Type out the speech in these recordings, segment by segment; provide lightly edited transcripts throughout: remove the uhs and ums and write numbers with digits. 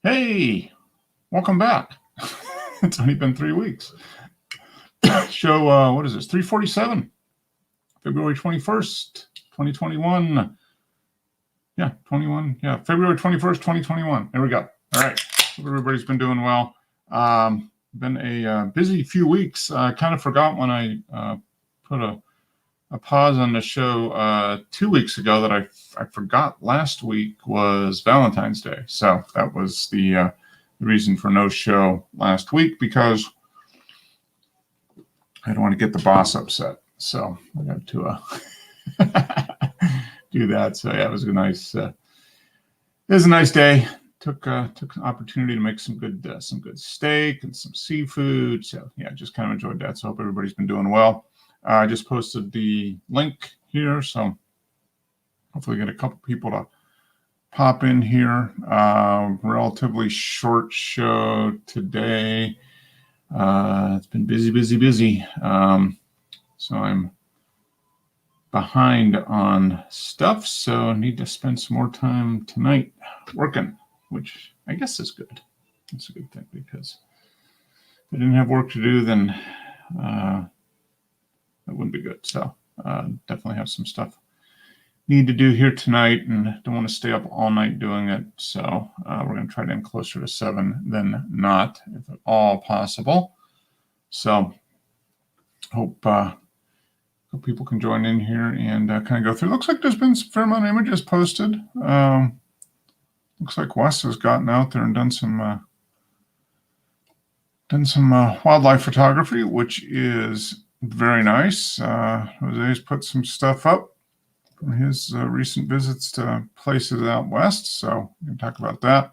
Hey, welcome back. It's only been 3 weeks. Show, what is this? 347, February 21st, 2021. Yeah, 21. Yeah, February 21st, 2021. There we go. All right. Hope everybody's been doing well. Been a busy few weeks. I kind of forgot when I put a pause on the show 2 weeks ago that I forgot last week was Valentine's Day. So that was the reason for no show last week, because I don't want to get the boss upset. So I got to do that. So yeah, it was a nice day. Took an opportunity to make some good steak and some seafood. So yeah, just kind of enjoyed that. So I hope everybody's been doing well. I just posted the link here, so hopefully get a couple people to pop in here. Relatively short show today. It's been busy. So I'm behind on stuff, so I need to spend some more time tonight working, which I guess is good. It's a good thing, because if I didn't have work to do, then that wouldn't be good. So definitely have some stuff need to do here tonight, and don't want to stay up all night doing it. So we're going to try to end closer to 7 than not, if at all possible. So hope people can join in here and kind of go through. Looks like there's been some fair amount of images posted. Looks like Wes has gotten out there and done some wildlife photography, which is very nice. Jose's put some stuff up from his recent visits to places out west, so we can talk about that.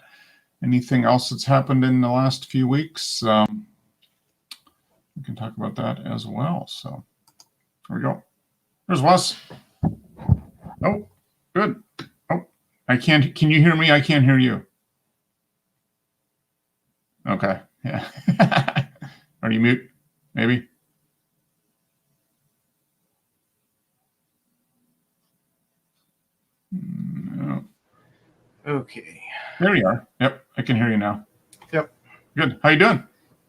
Anything else that's happened in the last few weeks, we can talk about that as well. So there we go. There's Wes. Oh, good. Oh, can you hear me? I can't hear you. Okay, yeah. Are you mute? Maybe. No. Okay. There you are. Yep, I can hear you now. Yep. Good. How you doing?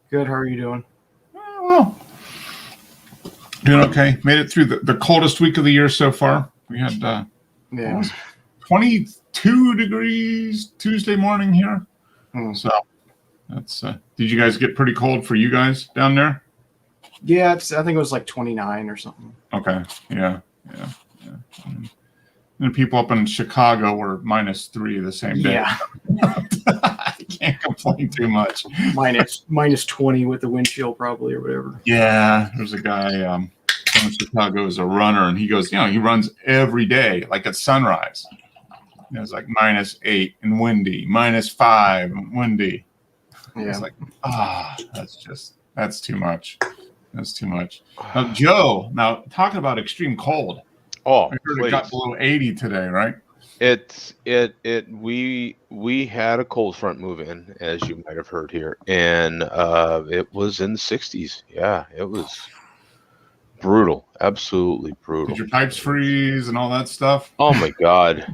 Good. How are you doing? Well, doing okay. Made it through the coldest week of the year so far. We had 22 degrees Tuesday morning here. So that's. Did you guys get pretty cold for you guys down there? Yeah, I think it was like 29 or something. Okay. Yeah. And people up in Chicago were -3 the same day. Yeah. I can't complain too much. minus 20 with the wind chill probably, or whatever. Yeah, there's a guy from Chicago as a runner, and he goes, he runs every day, like at sunrise. It's like -8 and windy, -5 and windy. Yeah. It's like, that's too much. That's too much. Now, Joe, talking about extreme cold. Oh, I heard it got below 80 today, right? We had a cold front move in, as you might have heard here, and it was in the 60s. Yeah, it was brutal, absolutely brutal. Did your pipes freeze and all that stuff? Oh my God,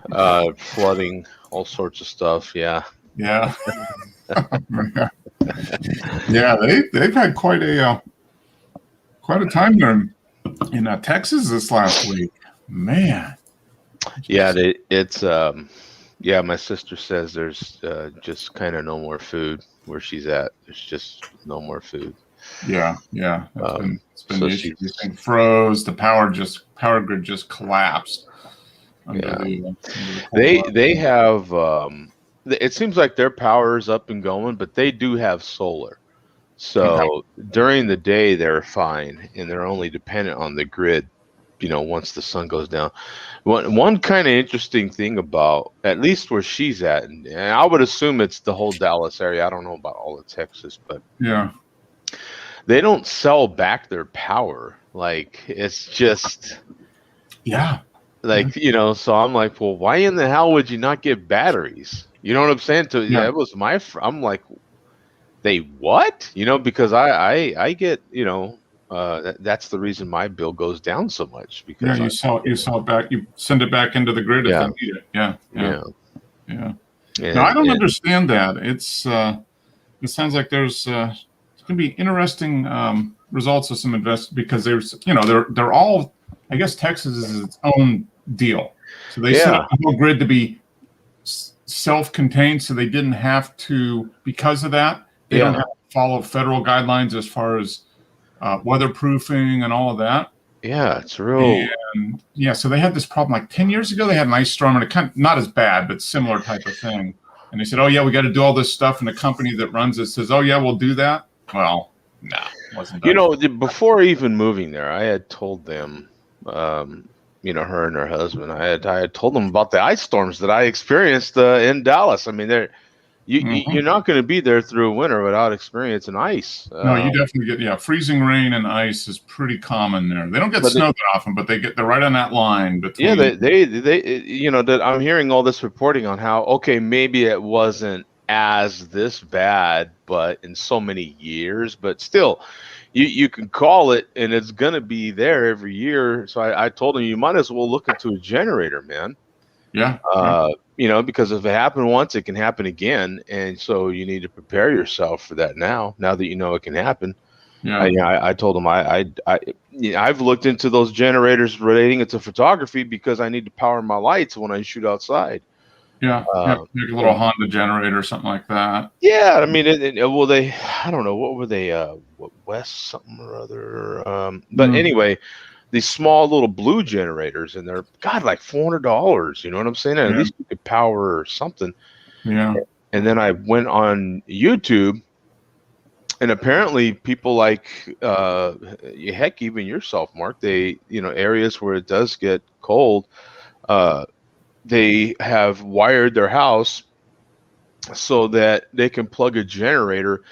flooding, all sorts of stuff. Yeah. Yeah. Yeah, they've had quite a time there in Texas this last week. Man. Yeah, my sister says there's just kind of no more food where she's at. There's just no more food. Yeah. It's been so this thing froze. The power grid just collapsed. They have. It seems like their power is up and going, but they do have solar. So during the day they're fine, and they're only dependent on the grid. Once the sun goes down. One kind of interesting thing about, at least where she's at, and I would assume it's the whole Dallas area. I don't know about all of Texas, but yeah, they don't sell back their power. Like, it's just, so I'm like, well, why in the hell would you not get batteries? You know what I'm saying? It was I'm like, they what? Because I get, that's the reason my bill goes down so much, because you sell it back, you send it back into the grid if they need it. Yeah. No, I don't And understand that. It sounds like there's going to be interesting results of some because they're all. I guess Texas is its own deal, so they set yeah, up the whole grid to be self-contained, so they didn't have to. Because of that, they don't yeah, have to follow federal guidelines as far as weatherproofing and all of that. yeah, it's real. And yeah, so they had this problem like 10 years ago. They had an ice storm and it kind of not as bad, but similar type of thing. And they said, oh, yeah, we got to do all this stuff. And the company that runs it says, oh, yeah, we'll do that. Well, nah, wasn't You done. know, before even moving there, I had told them, her and her husband, I had told them about the ice storms that I experienced in Dallas. I mean, you're not going to be there through a winter without experiencing ice. No, you definitely get, freezing rain and ice is pretty common there. They don't get snow that often, but they're right on that line between. Yeah, that I'm hearing all this reporting on how, okay, maybe it wasn't as this bad, but in so many years, but still, you can call it, and it's gonna be there every year. So I told him, you might as well look into a generator, man. Yeah. Because if it happened once, it can happen again, and so you need to prepare yourself for that now that you know it can happen. Yeah. I told him I've looked into those generators relating it to photography because I need to power my lights when I shoot outside. Yeah. Like a little Honda generator or something like that. Yeah, I mean, I don't know, what were they, West something or other. But anyway, these small little blue generators, and they're like $400. You know what I'm saying? And at least you could power something. Yeah. And then I went on YouTube. And apparently people like, heck, even yourself, Mark, they, areas where it does get cold, they have wired their house so that they can plug a generator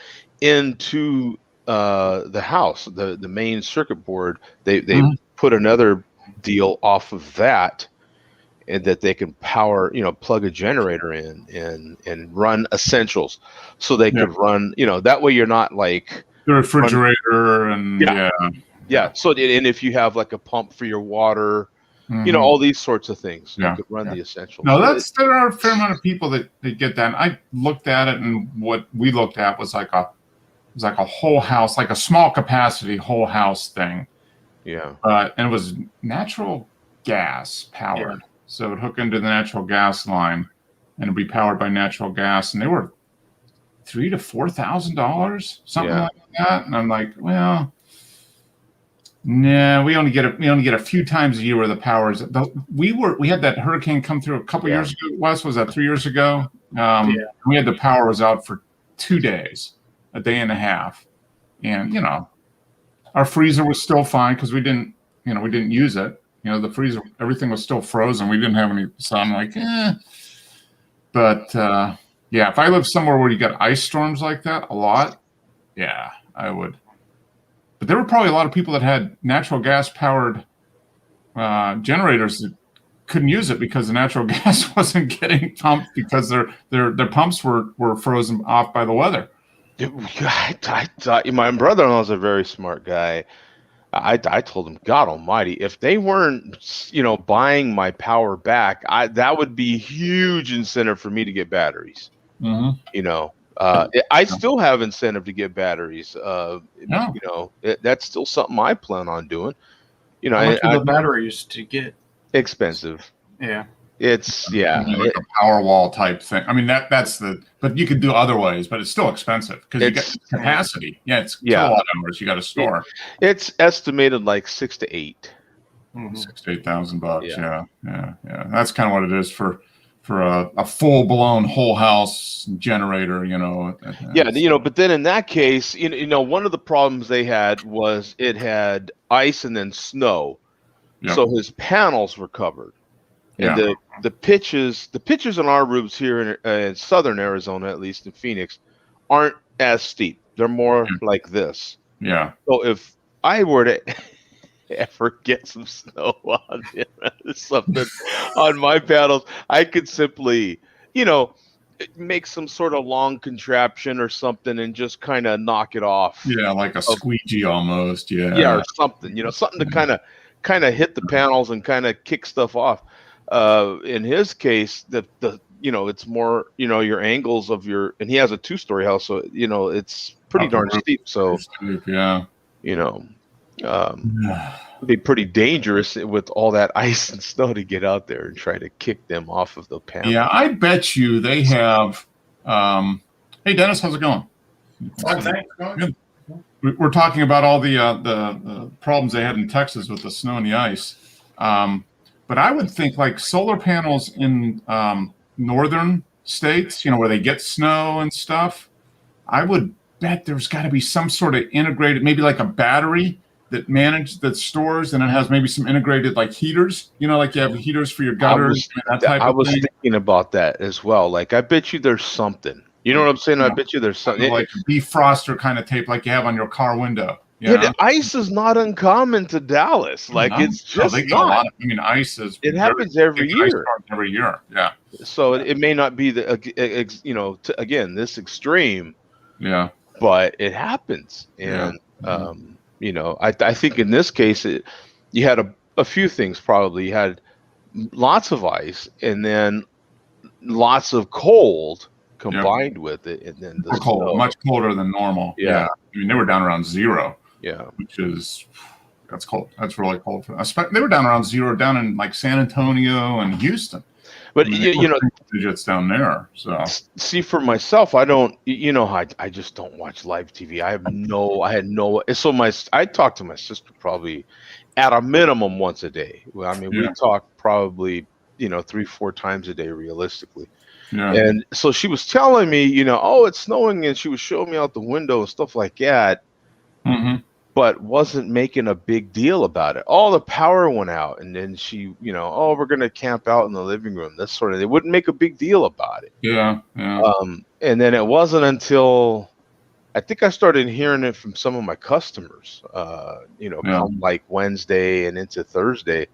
into the house, the main circuit board. They put another deal off of that, and that they can power, plug a generator in and run essentials, so they could run, that way you're not like the refrigerator and So, and if you have like a pump for your water, all these sorts of things, you could run the essentials. No, there are a fair amount of people that get that. And I looked at it, and what we looked at was like a whole house, like a small capacity whole house thing. Yeah. And it was natural gas powered. Yeah. So it would hook into the natural gas line, and it'd be powered by natural gas. And they were $3,000 to $4,000, something like that. And I'm like, well, nah, we only get a few times a year where the power is. We had that hurricane come through a couple years ago. Wes, was that 3 years ago? We had the power was out for 2 days, a day and a half, and our freezer was still fine because we didn't use it. The freezer, everything was still frozen. We didn't have any. So I'm like, But if I live somewhere where you got ice storms like that a lot, I would. But there were probably a lot of people that had natural gas powered generators that couldn't use it because the natural gas wasn't getting pumped because their pumps were frozen off by the weather. My brother-in-law is a very smart guy. I told him, God Almighty, if they weren't, buying my power back, that would be huge incentive for me to get batteries. I still have incentive to get batteries. That's still something I plan on doing. How much are the batteries to get? Expensive. Yeah. It's like a power wall type thing. I mean, but you could do other ways, but it's still expensive because you get capacity. It's kilowatt hours you got to store. It's estimated like $6,000 to $8,000. $6,000 to $8,000. Yeah. That's kind of what it is for a full blown whole house generator. But then in that case, one of the problems they had was it had ice and then snow, so his panels were covered. And the pitches on our roofs here in southern Arizona, at least in Phoenix, aren't as steep. They're more like this. Yeah. So if I were to ever get some snow on something on my panels, I could simply, make some sort of long contraption or something and just kind of knock it off. Yeah, like a squeegee almost. Yeah. Yeah, or something. Something to kind of hit the panels and kind of kick stuff off. In his case, the it's more, your angles of and he has a 2-story house, so it's pretty darn steep. So yeah, you know, it'd be pretty dangerous with all that ice and snow to get out there and try to kick them off of the panel. yeah. I bet you they have. Hey, Dennis, how's it going? Thanks. We're talking about all the problems they had in Texas with the snow and the ice. But I would think like solar panels in northern states, where they get snow and stuff. I would bet there's got to be some sort of integrated, maybe like a battery that stores, and it has maybe some integrated like heaters. Like you have heaters for your gutters. I was thinking about that as well. Like I bet you there's something. You know what I'm saying? I bet you there's something like a defroster kind of tape, like you have on your car window. Yeah, the ice is not uncommon to Dallas. Like it's just not. Ice is. It happens every year. Every year, yeah. So it may not be again this extreme. Yeah. But it happens, and I think in this case you had a few things. Probably you had lots of ice, and then lots of cold combined with it, and then the cold, much colder than normal. Yeah. They were down around 0. Yeah, which is that's cold. That's really cold for us. They were down around 0 down in like San Antonio and Houston. But digits down there. So see, for myself, I don't. I just don't watch live TV. I had no. So I talk to my sister probably at a minimum once a day. Well, we talk probably 3-4 times a day realistically. Yeah. And so she was telling me, it's snowing, and she was showing me out the window and stuff like that. Mm-hmm. But wasn't making a big deal about it. All the power went out, and then she, we're gonna camp out in the living room. This sort of. They wouldn't make a big deal about it. Yeah. And then it wasn't until I think I started hearing it from some of my customers. Come like Wednesday and into Thursday,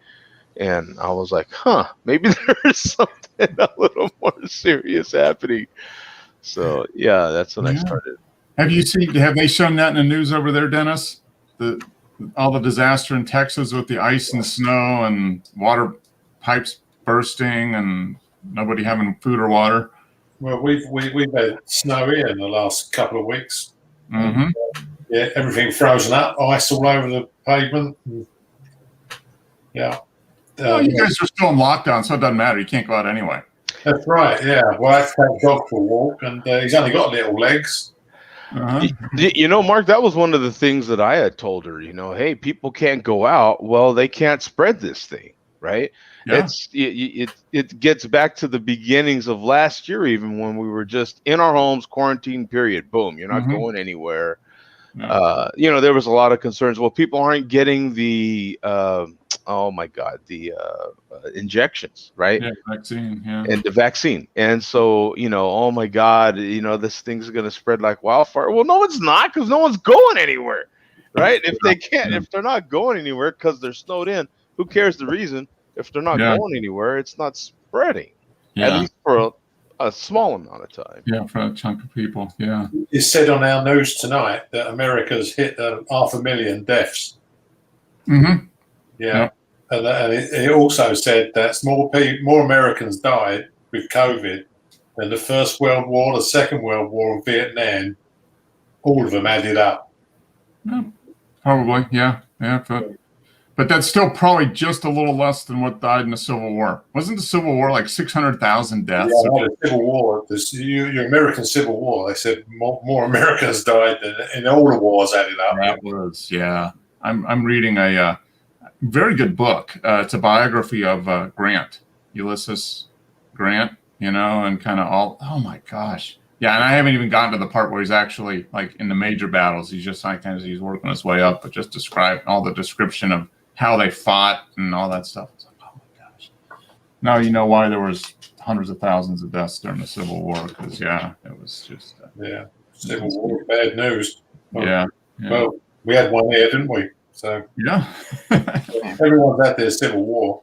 and I was like, maybe there's something a little more serious happening. So that's when I started. Have they shown that in the news over there, Dennis? All the disaster in Texas with the ice and snow and water pipes bursting and nobody having food or water. Well, we've had snow here in the last couple of weeks. Mm-hmm. Everything frozen up, ice all over the pavement. Yeah. You guys are still in lockdown, so it doesn't matter. You can't go out anyway. That's right. Yeah. Well, I have to take dog for a walk, and he's only got little legs. Uh-huh. Mark, that was one of the things that I had told her, hey, people can't go out. Well, they can't spread this thing, right? Yeah. It gets back to the beginnings of last year, even when we were just in our homes, quarantine period. Boom, you're not going anywhere. No. There was a lot of concerns. Well, people aren't getting the injections, right? Yeah, vaccine, and the vaccine. And so, oh my God, this thing's going to spread like wildfire. Well, no, it's not, because no one's going anywhere, right? If they're not going anywhere because they're snowed in, who cares the reason? If they're not going anywhere, it's not spreading, at least for a small amount of time. Yeah, for a chunk of people, yeah. It said on our news tonight that America's hit 500,000 deaths. Mm-hmm. Yeah. And it also said that more Americans died with COVID than the First World War, the Second World War, and Vietnam. All of them added up. Yeah, probably, yeah. But that's still probably just a little less than what died in the Civil War. Wasn't the Civil War like 600,000 deaths? Yeah, the Civil War, your American Civil War, they said more Americans died than all the wars added up. That was, yeah. I'm reading a very good book. It's a biography of Grant, Ulysses Grant, and kind of oh my gosh. Yeah, and I haven't even gotten to the part where he's actually like in the major battles. He's just like he's working his way up, but just describe all the description of how they fought and all that stuff. It's like, oh my gosh. Now you know why there was hundreds of thousands of deaths during the Civil War, because it was just Civil War, bad news. Well, we had one here, didn't we? So everyone's at their Civil War.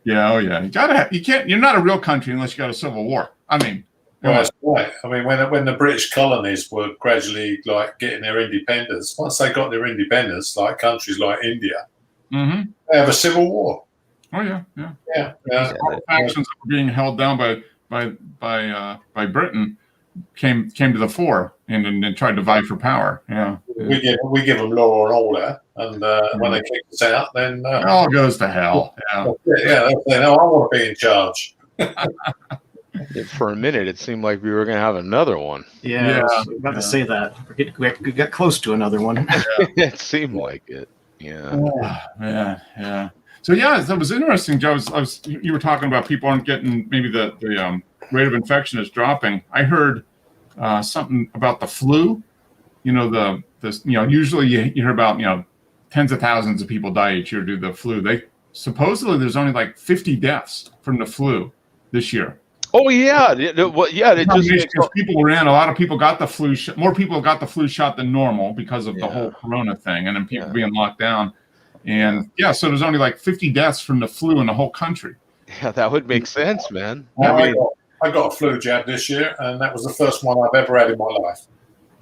Yeah, you're not a real country unless you got a Civil War. Well, that's right. When the British colonies were gradually like getting their independence, once they got their independence, like countries like India, mm-hmm. they have a civil war. Oh yeah. Yeah. Factions were being held down by by Britain came to the fore and tried to vie for power. Yeah, We give them law and order, and when they kick us out, then it all goes to hell. Yeah, they say, no, I want to be in charge. For a minute, it seemed like we were going to have another one. Yeah, I was about to say that. We got close to another one. It seemed like it. Yeah. Yeah. So that was interesting, Joe. You were talking about people aren't getting, maybe the rate of infection is dropping. I heard something about the flu. Usually you hear about tens of thousands of people die each year due to the flu. Supposedly there's only like 50 deaths from the flu this year. Oh yeah, It just because people were in. A lot of people got the flu. More people got the flu shot than normal because of the whole Corona thing, and then people being locked down. And so there's only like 50 deaths from the flu in the whole country. Yeah, that would make sense, man. I got a flu jab this year, and that was the first one I've ever had in my life.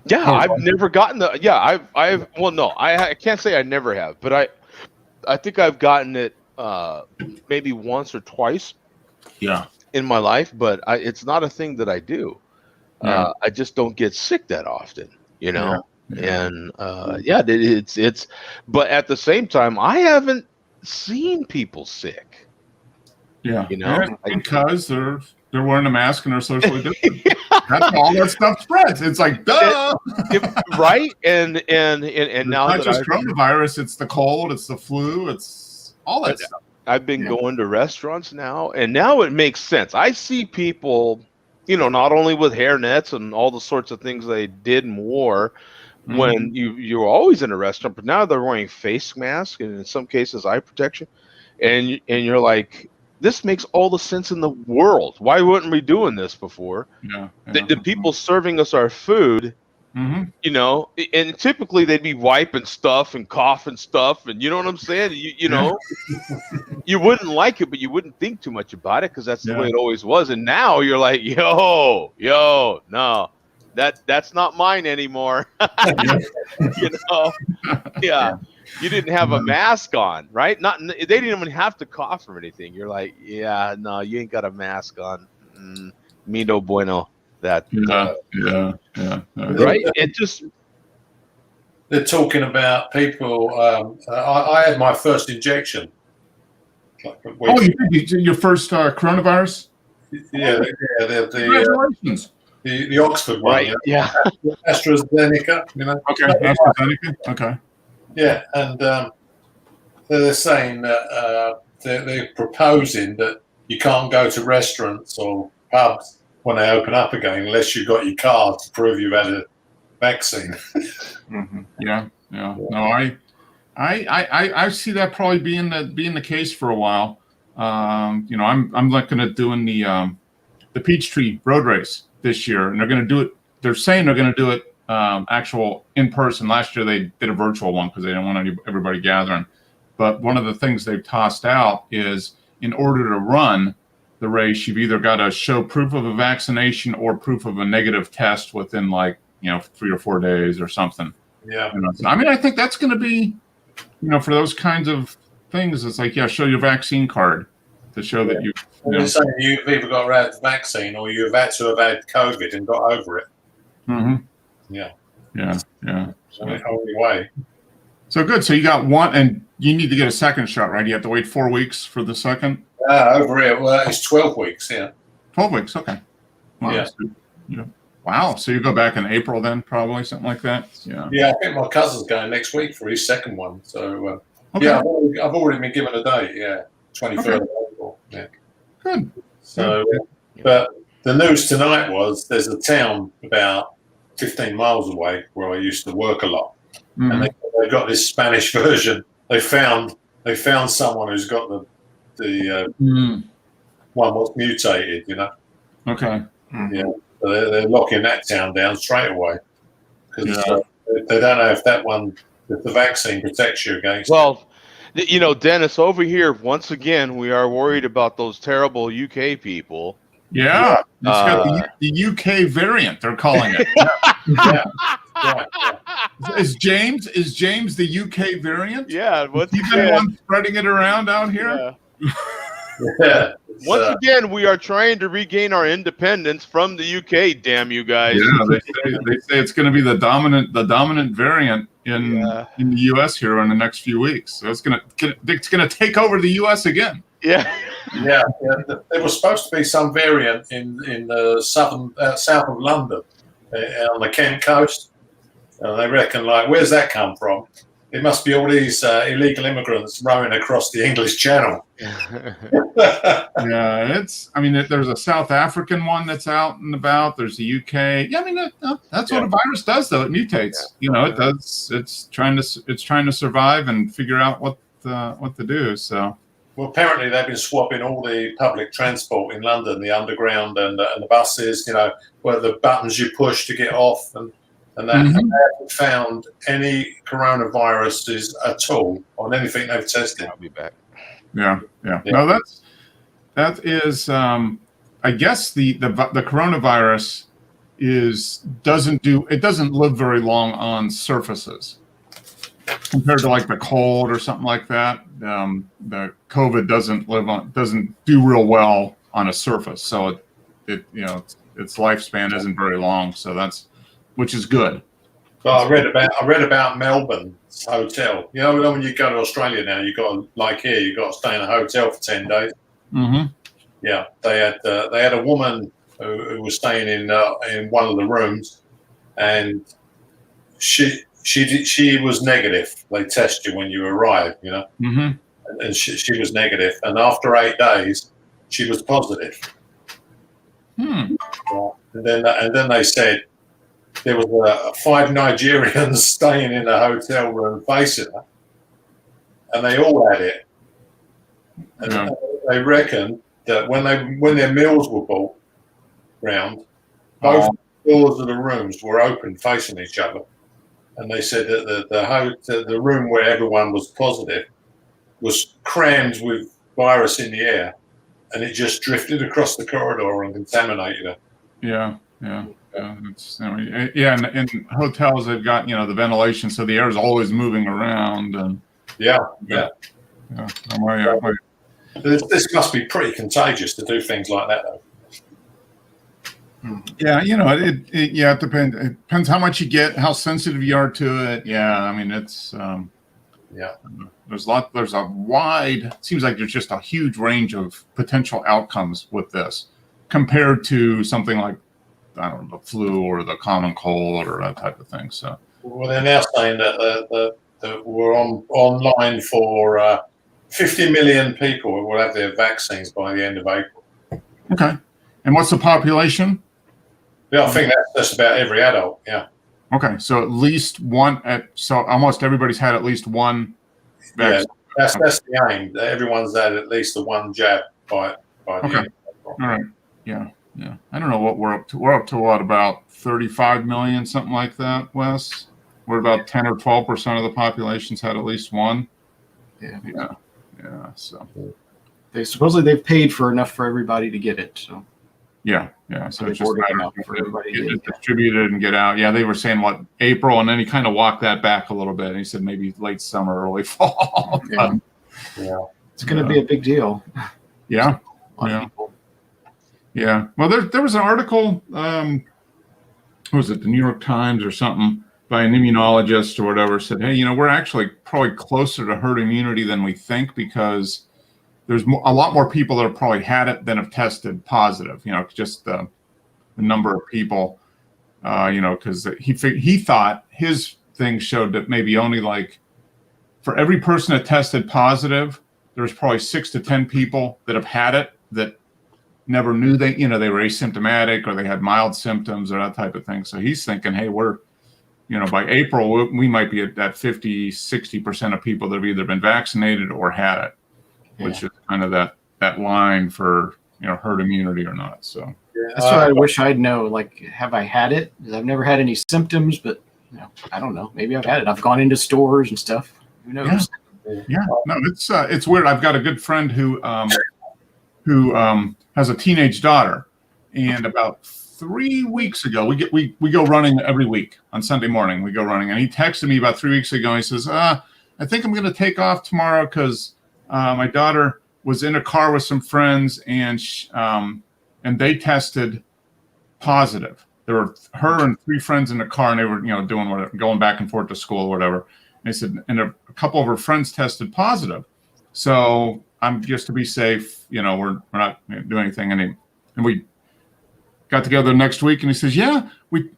Yeah, I've never gotten the. Yeah, I can't say I never have, but I think I've gotten it maybe once or twice. Yeah. In my life, but it's not a thing that I do. I just don't get sick that often, and it's. But at the same time, I haven't seen people sick. Yeah, because they're wearing a mask and they're socially distant. That's all that stuff spreads. It's like duh, right? And now not just coronavirus. It's the cold. It's the flu. It's all that stuff. I've been going to restaurants now, and now it makes sense. I see people, not only with hairnets and all the sorts of things they did and wore when you were always in a restaurant, but now they're wearing face masks and in some cases eye protection, and you're like, this makes all the sense in the world. Why weren't we doing this before? The people serving us our food. And typically they'd be wiping stuff and coughing stuff, and you know what I'm saying. You wouldn't like it, but you wouldn't think too much about it because that's the way it always was. And now you're like, no, that's not mine anymore. You didn't have a mask on, right? They didn't even have to cough or anything. You're like, no, you ain't got a mask on. Me no bueno. That right? It just they're talking about people. I had my first injection. You did your first coronavirus? Congratulations. The Oxford one, right? Yeah, AstraZeneca. Okay, AstraZeneca. Okay. Yeah, and they're saying that they're proposing that you can't go to restaurants or pubs when they open up again, unless you've got your card to prove you've had a vaccine. Yeah. No, I see that probably being the case for a while. I'm looking at doing the Peachtree Road Race this year, and they're going to do it. They're saying they're going to do it actual in person. Last year they did a virtual one because they didn't want everybody gathering. But one of the things they've tossed out is, in order to run the race, you've either got to show proof of a vaccination or proof of a negative test within 3 or 4 days or something. Yeah. I think that's going to be, for those kinds of things, it's like, show your vaccine card to show that you. They're saying you've either got to have the vaccine or you've had to have had COVID and got over it. Yeah. So the only way. So good. So you got one, and you need to get a second shot, right? You have to wait 4 weeks for the second. Over here, well, it's 12 weeks. Yeah. 12 weeks. Okay. Wow. Yeah. So, wow. So you go back in April then, probably something like that. Yeah. Yeah, I think my cousin's going next week for his second one. So okay. I've already been given a date. Yeah, 23rd of April. Yeah. Good. So, but the news tonight was there's a town about 15 miles away where I used to work a lot, and they've got this Spanish version. They found someone who's got the one was mutated. Okay. Yeah. So they're locking that town down straight away because they don't know if the vaccine protects you against. Well, Dennis, over here once again we are worried about those terrible UK people. Yeah, it's got the UK variant. They're calling it. Yeah. Is James the UK variant? Yeah, what's he the one spreading it around out here? Yeah. Yeah. Once again, we are trying to regain our independence from the UK. Damn you guys! Yeah, they say it's going to be the dominant variant in the U.S. here in the next few weeks. So it's going to take over the U.S. again. Yeah. Yeah. There was supposed to be some variant in the south of London, on the Kent coast. And they reckon, like, where's that come from? It must be all these illegal immigrants rowing across the English Channel. Yeah, there's a South African one that's out and about. There's the UK. Yeah, I mean, that's what a virus does, though. It mutates. Yeah. It does. It's trying to survive and figure out what to do. So. Well, apparently they've been swapping all the public transport in London, the underground and the buses. Where the buttons you push to get off, and they haven't found any coronaviruses at all on anything they've tested. I'll be back. Yeah. No, that is. I guess the coronavirus doesn't live very long on surfaces compared to like the cold or something like that. The COVID doesn't do real well on a surface, so its lifespan isn't very long. So which is good. Well, I read about Melbourne's hotel. When you go to Australia now, you've got to stay in a hotel for 10 days. Mm-hmm. Yeah, they had a woman who was staying in one of the rooms, and she was negative. They test you when you arrive, Mm-hmm. and she was negative. And after 8 days, she was positive. Hmm. And then they said there was 5 Nigerians staying in a hotel room facing her, and they all had it. And they reckon that when their meals were brought round, both doors of the rooms were open facing each other. And they said that the room where everyone was positive was crammed with virus in the air, and it just drifted across the corridor and contaminated her. Yeah. In hotels they've got the ventilation, so the air is always moving around. And This must be pretty contagious to do things like that, though. Yeah, it depends. It depends how much you get, how sensitive you are to it. Yeah, I mean, it's There's a wide. It seems like there's just a huge range of potential outcomes with this, compared to something like, I don't know, the flu or the common cold or that type of thing. So. Well, they're now saying that we're online for 50 million people will have their vaccines by the end of April. Okay, and what's the population? Yeah, I think that's about every adult. Yeah. Okay, so at least one. So almost everybody's had at least one vaccine. Yeah, that's the aim. Everyone's had at least the one jab by the end of April. All right. Yeah. I don't know what we're up to. We're up to what, about 35 million, something like that, Wes? We're about 10 or 12% of the population's had at least one. Yeah. So they've paid for enough for everybody to get it. So yeah. So it's just enough for everybody to get distributed and get out. Yeah, they were saying what, April, and then he kind of walked that back a little bit. And he said maybe late summer, early fall. It's going to be a big deal. Yeah. A lot of people. Yeah. Well, there was an article, what was it, the New York Times or something, by an immunologist or whatever, said, hey, we're actually probably closer to herd immunity than we think, because there's a lot more people that have probably had it than have tested positive, just the number of people, because he thought his thing showed that maybe only like for every person that tested positive, there's probably 6 to 10 people that have had it that never knew they were asymptomatic or they had mild symptoms or that type of thing. So he's thinking, hey, we're, by April, we might be at that 50, 60% of people that have either been vaccinated or had it, which is kind of that line for, herd immunity or not. So that's what I wish I'd know. Like, have I had it? I've never had any symptoms, but I don't know. Maybe I've had it. I've gone into stores and stuff. Who knows? Yeah. No, it's weird. I've got a good friend who has a teenage daughter, and about 3 weeks ago, we go running every week on Sunday morning. We go running, and he texted me about 3 weeks ago. He says, I think I'm going to take off tomorrow because my daughter was in a car with some friends, and they tested positive. There were her and 3 friends in the car, and they were, doing whatever, going back and forth to school or whatever. And they said, and a couple of her friends tested positive. So I'm just to be safe, we're not doing anything. And we got together next week, and he says, yeah, we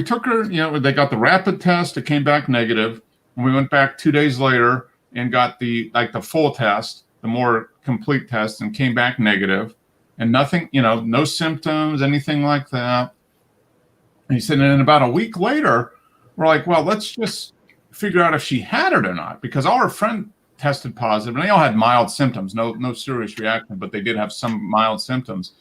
took her, they got the rapid test. It came back negative. And we went back 2 days later and got the full test, the more complete test, and came back negative, and nothing, no symptoms, anything like that. And he said, and then about a week later, we're like, well, let's just figure out if she had it or not, because all her friends tested positive, and they all had mild symptoms, no serious reaction, but they did have some mild symptoms.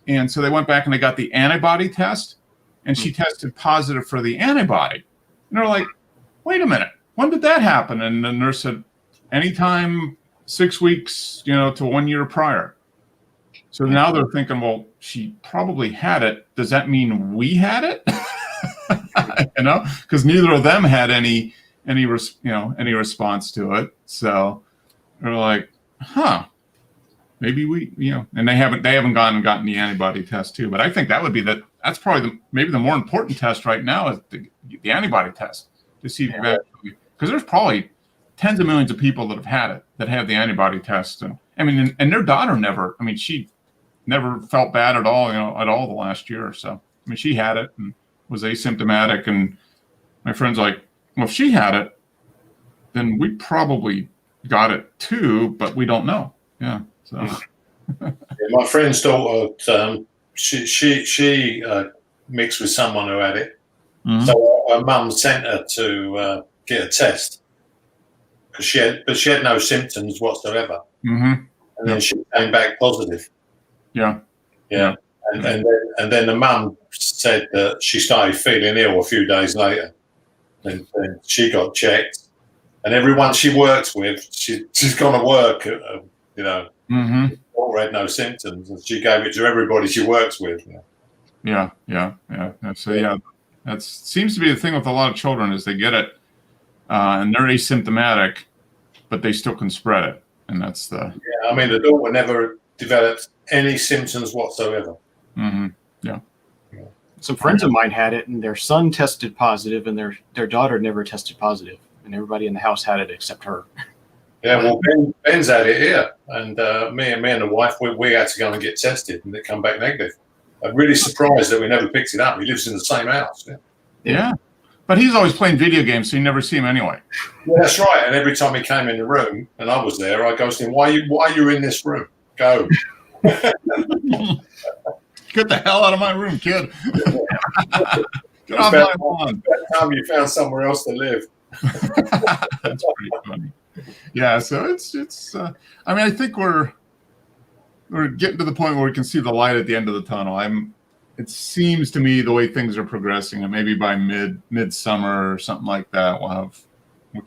And so they went back and they got the antibody test, and she tested positive for the antibody. And they're like, wait a minute, when did that happen? And the nurse said, anytime 6 weeks, to 1 year prior. So now they're thinking, well, she probably had it. Does that mean we had it? Because neither of them had any response to it. So they're like, huh, maybe we, and they haven't gone and gotten the antibody test too. But I think that would be that's probably maybe the more important test right now is the antibody test to see because there's probably tens of millions of people that have had it, that have the antibody test. And and their daughter she never felt bad at all, the last year or so. She had it and was asymptomatic. And my friend's like, well, if she had it, then we probably got it too, but we don't know. Yeah. So my friend's daughter, she mixed with someone who had it. Mm-hmm. So her mum sent her to get a test because she had no symptoms whatsoever. Mm-hmm. And then she came back positive. Yeah. And then the mum said that she started feeling ill a few days later, and she got checked. And everyone she works with, she's gone to work, mm-hmm. all had no symptoms, and she gave it to everybody she works with. Yeah. So that seems to be the thing with a lot of children is they get it, and they're asymptomatic, but they still can spread it, and that's the. Yeah, the daughter never developed any symptoms whatsoever. Mm-hmm. Yeah. Some friends of mine had it, and their son tested positive, and their daughter never tested positive, and everybody in the house had it except her. Yeah, well, Ben's had it here, and me and the wife, we had to go and get tested, and it come back negative. I'm really surprised that we never picked it up. He lives in the same house. Yeah. But he's always playing video games, so you never see him anyway. Yeah, that's right. And every time he came in the room, and I was there, I go to him, why are you in this room? Go. Get the hell out of my room, kid. Get off my lawn. That time you found somewhere else to live. That's pretty funny. Yeah, so it's. I think we're getting to the point where we can see the light at the end of the tunnel. It seems to me the way things are progressing, and maybe by midsummer or something like that, we'll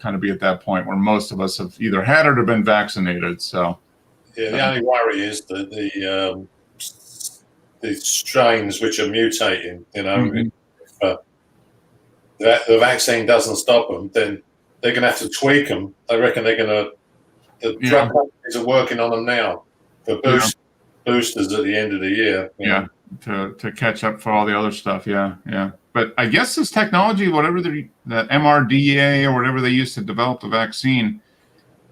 kind of be at that point where most of us have either had it or been vaccinated. So. Yeah, the only worry is that the strains which are mutating, mm-hmm. if the vaccine doesn't stop them, then they're going to have to tweak them. I reckon the drug companies are working on them now for boosters at the end of the year. Yeah, to catch up for all the other stuff. Yeah. But I guess this technology, whatever that mRNA or whatever they used to develop the vaccine,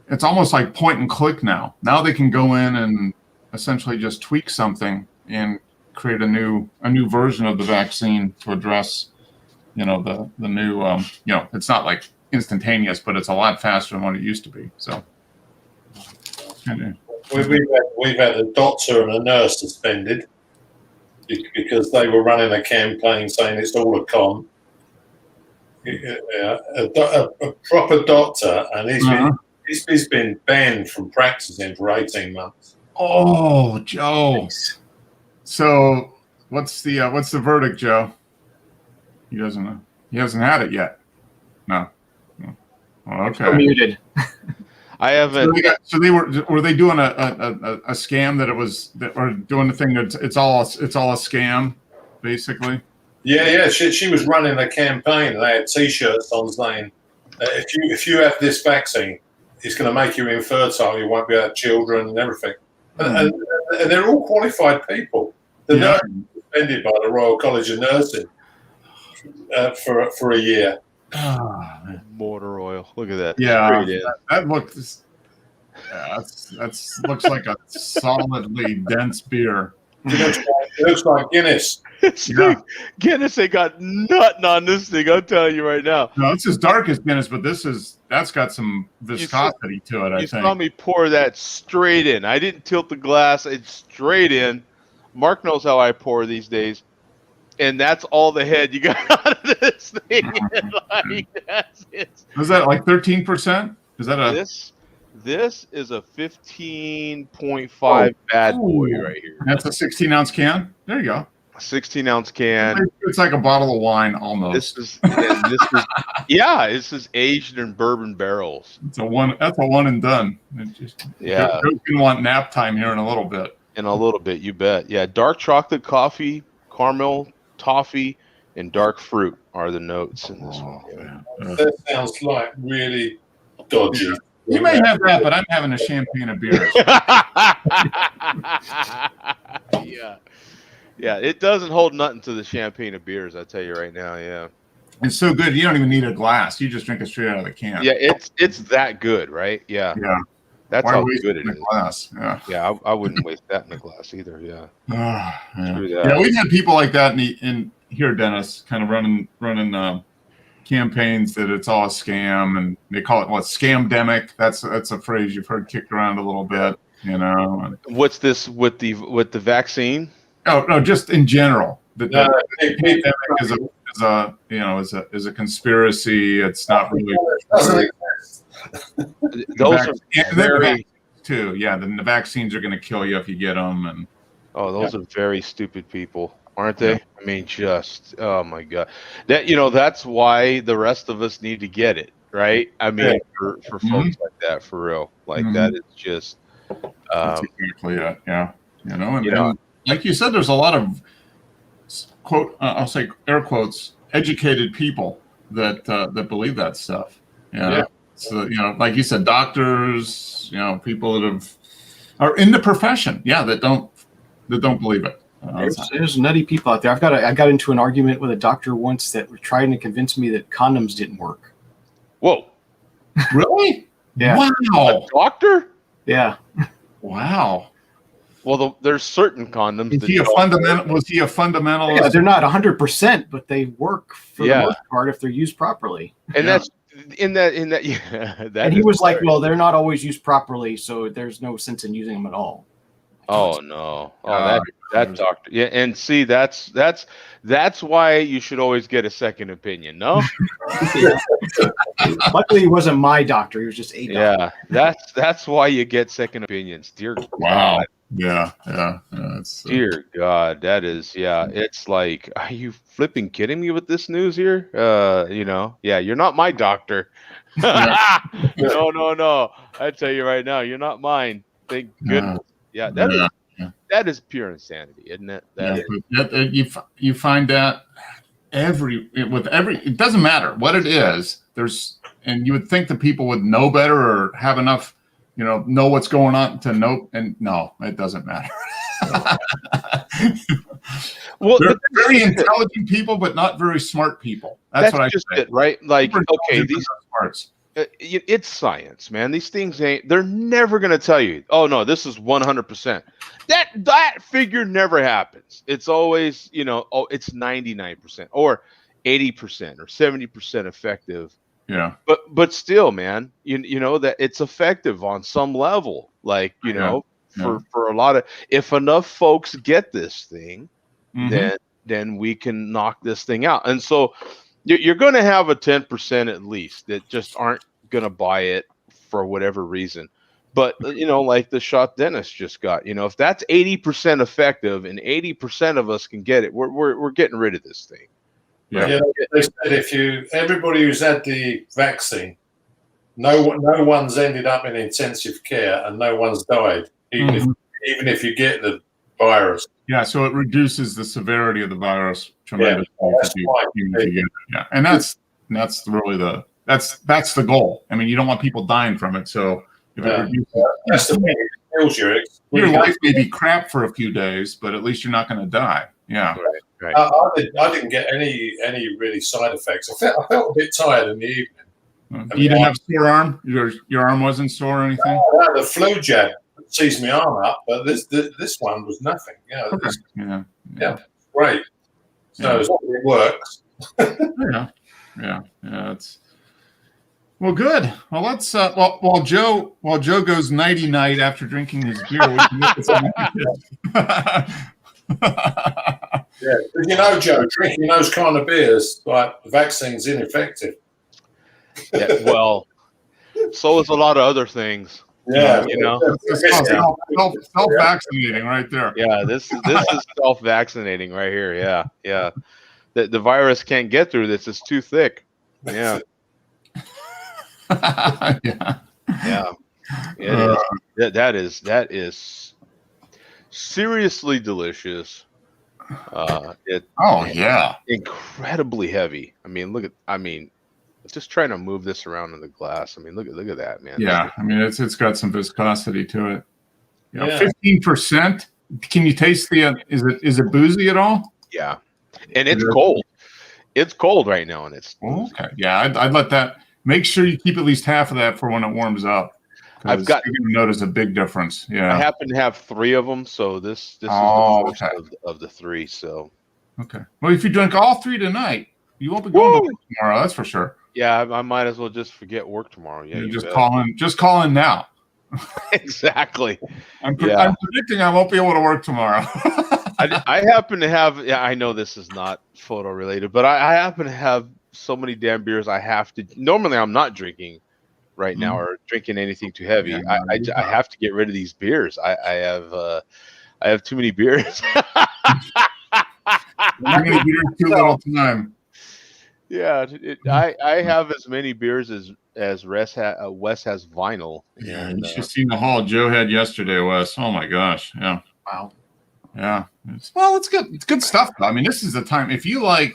it's almost like point and click now. Now they can go in and essentially just tweak something and create a new version of the vaccine to address, the new, it's not like instantaneous, but it's a lot faster than what it used to be. So we've had a doctor and a nurse suspended because they were running a campaign saying it's all a con. A proper doctor, and he's been banned from practicing for 18 months. Oh, Joe. So what's the verdict, Joe? He doesn't know. He hasn't had it yet. No. Well, okay. Muted. I haven't. So they were they doing a scam that it was or doing the thing that it's all a scam, basically? Yeah. She was running a campaign, and they had T-shirts on saying, "If you have this vaccine, it's going to make you infertile. You won't be able to have children and everything. And they're all qualified people. The nurse was suspended by the Royal College of Nursing for a year. Motor oil. Look at that. Yeah, Straight in. that looks. That's looks like a solidly dense beer. It looks like Guinness. It's like Guinness ain't got nothing on this thing. I'm telling you right now. No, it's as dark as Guinness, but that's got some viscosity to it. I You think. saw me pour that straight in. I didn't tilt the glass. It's straight in. Mark knows how I pour these days, and that's all the head you got out of this thing. Like, that's it. Was that like 13%? Is that a This is a 15.5 bad boy right here. That's a 16-ounce can. There you go. 16-ounce can. It's like a bottle of wine almost. This is aged in bourbon barrels. That's a one and done. Joe's gonna want nap time here in a little bit. In a little bit, you bet. Yeah, dark chocolate, coffee, caramel, toffee, and dark fruit are the notes in this one. Yeah. That sounds like really dodgy. You may have that, but I'm having a champagne of beers. Yeah, it doesn't hold nothing to the champagne of beers, I tell you right now. Yeah, It's so good. You don't even need a glass. You just drink it straight out of the can. yeah, it's that good, right? Yeah, Yeah. that's Why how waste good it it in a is. glass? Yeah. Yeah, I wouldn't waste that in a glass either. Yeah, Yeah. Screw that. Yeah, we've had people like that in here, Dennis, kind of running campaigns that it's all a scam, and they call it scamdemic. That's a phrase you've heard kicked around a little bit, you know. And, what's this with the vaccine? oh no, just in general, the It pandemic is a conspiracy. It's not really. doesn't exist. Those are very too. Yeah, the vaccines are going to kill you if you get them, and those are very stupid people, aren't they? I mean, just oh my god, that's why the rest of us need to get it, right? I mean, for folks like that, for real, like that is just. That's exactly it. Yeah, and like you said, there's a lot of quote, I'll say air quotes, educated people that believe that stuff. Yeah. So like you said, doctors, people that are in the profession, that don't believe it. There's nutty people out there. I got into an argument with a doctor once that were trying to convince me that condoms didn't work. Whoa! Really? Yeah. Wow. A doctor? Yeah. Wow. Well, there's certain condoms. Was he a fundamentalist? Yeah, they're not 100%, but they work for the most part if they're used properly. And that's in that. Yeah. And he was like, "Well, they're not always used properly, so there's no sense in using them at all." Oh no! Oh, that doctor. Yeah, and see, that's why you should always get a second opinion. No. Luckily, he wasn't my doctor. He was just a doctor. Yeah, that's why you get second opinions. Dear wow. God. Yeah. Dear God, that is. Yeah, it's like, are you flipping kidding me with this news here? You're not my doctor. No. I tell you right now, you're not mine. Thank goodness. Yeah, that is pure insanity, isn't it? You find that it doesn't matter what it is. And you would think that people would know better or have enough, know what's going on to know. And no, it doesn't matter. Well, they're very intelligent people, but not very smart people. That's what I just say. it, right? Like, okay, these smarts. It's science, man. These things they're never going to tell you, oh no, this is 100%. That figure never happens. It's always, it's 99% or 80% or 70% effective. Yeah. But still, man, you know that it's effective on some level. Like, for a lot of, if enough folks get this thing, then we can knock this thing out. And so you're going to have a 10% at least that just aren't going to buy it for whatever reason. But, like the shot Dennis just got, if that's 80% effective and 80% of us can get it, we're getting rid of this thing. Yeah. They said everybody who's had the vaccine, no one's ended up in intensive care and no one's died, even if you get the virus. Yeah, so it reduces the severity of the virus tremendously. That's Yeah, and that's really that's the goal. I mean, you don't want people dying from it. So if it reduces, That's the thing. It kills you. your life may be crap for a few days, but at least you're not going to die. Yeah. Right. I didn't get any really side effects. I felt a bit tired in the evening. You didn't have sore arm? Your arm wasn't sore or anything? I had a flu jab that seized my arm up, but this one was nothing. Okay. Yeah, great. So it works. Yeah. It's well, good. Well, let's while Joe goes nighty night after drinking his beer. We can look at some Yeah, Joe, drinking those kind of beers, like the vaccine's ineffective. Yeah, well, so is a lot of other things. Yeah, Self-vaccinating right there. Yeah, this is self-vaccinating right here. Yeah. The virus can't get through this; it's too thick. Yeah. Yeah. That is seriously delicious. Incredibly heavy. I mean, just trying to move this around in the glass. I mean, look at that, man. Yeah, I mean, it's got some viscosity to it. 15%. Can you taste the? Is it boozy at all? Yeah, and it's cold. It's cold right now, and it's okay. Yeah, I'd let that. Make sure you keep at least half of that for when it warms up. You're going to notice a big difference. Yeah, I happen to have 3 of them, so this is the first of the 3. So okay. Well, if you drink all 3 tonight, you won't be going to work tomorrow. That's for sure. Yeah, I might as well just forget work tomorrow. Yeah, just call in now. Exactly. I'm predicting I won't be able to work tomorrow. I happen to have. Yeah, I know this is not photo related, but I happen to have so many damn beers. I have to. Normally, I'm not drinking right now or drinking anything too heavy. Yeah, I have to get rid of these beers. I have too many beers. Too many beers, too little time. Yeah, I have as many beers as Wes has vinyl. Yeah, you should have seen the haul Joe had yesterday, Wes. Oh my gosh, yeah. Wow. Yeah. It's good. It's good stuff. I mean, this is the time. If you like,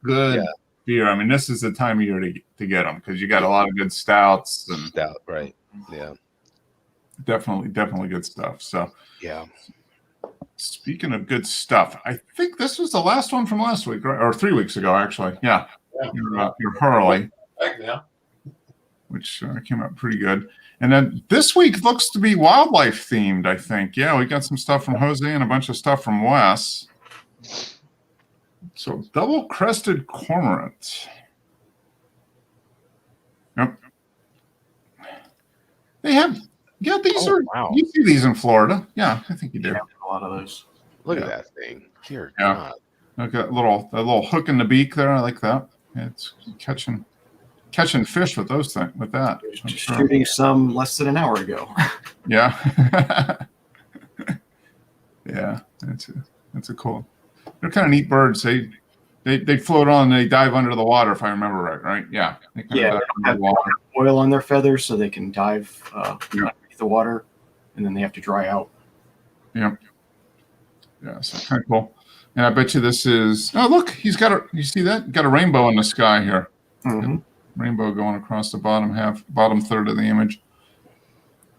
good beer. I mean, this is the time of year to get them because you got a lot of good stouts and stout, right? Yeah. Definitely good stuff. So yeah. Speaking of good stuff, I think this was the last one from last week, right? Or 3 weeks ago, actually. Yeah. Your Hurley, which came out pretty good. And then this week looks to be wildlife themed, I think. Yeah, we got some stuff from Jose and a bunch of stuff from Wes. So double-crested cormorant. Yep. They have, these are, wow. You see these in Florida. Yeah, I think you do. Yeah, a lot of those. Look at that thing. Dear God. Look at that little hook in the beak there. I like that. It's catching fish with those things, with that. Shooting some less than an hour ago. Yeah. Yeah. That's a cool. They're kind of neat birds. They float on and they dive under the water, if I remember right? Yeah. They have oil on their feathers so they can dive underneath the water, and then they have to dry out. Yep. Yeah, so kind of cool. And I bet you this is. Oh, look, you see that? Got a rainbow in the sky here. Mm-hmm. Rainbow going across the bottom third of the image.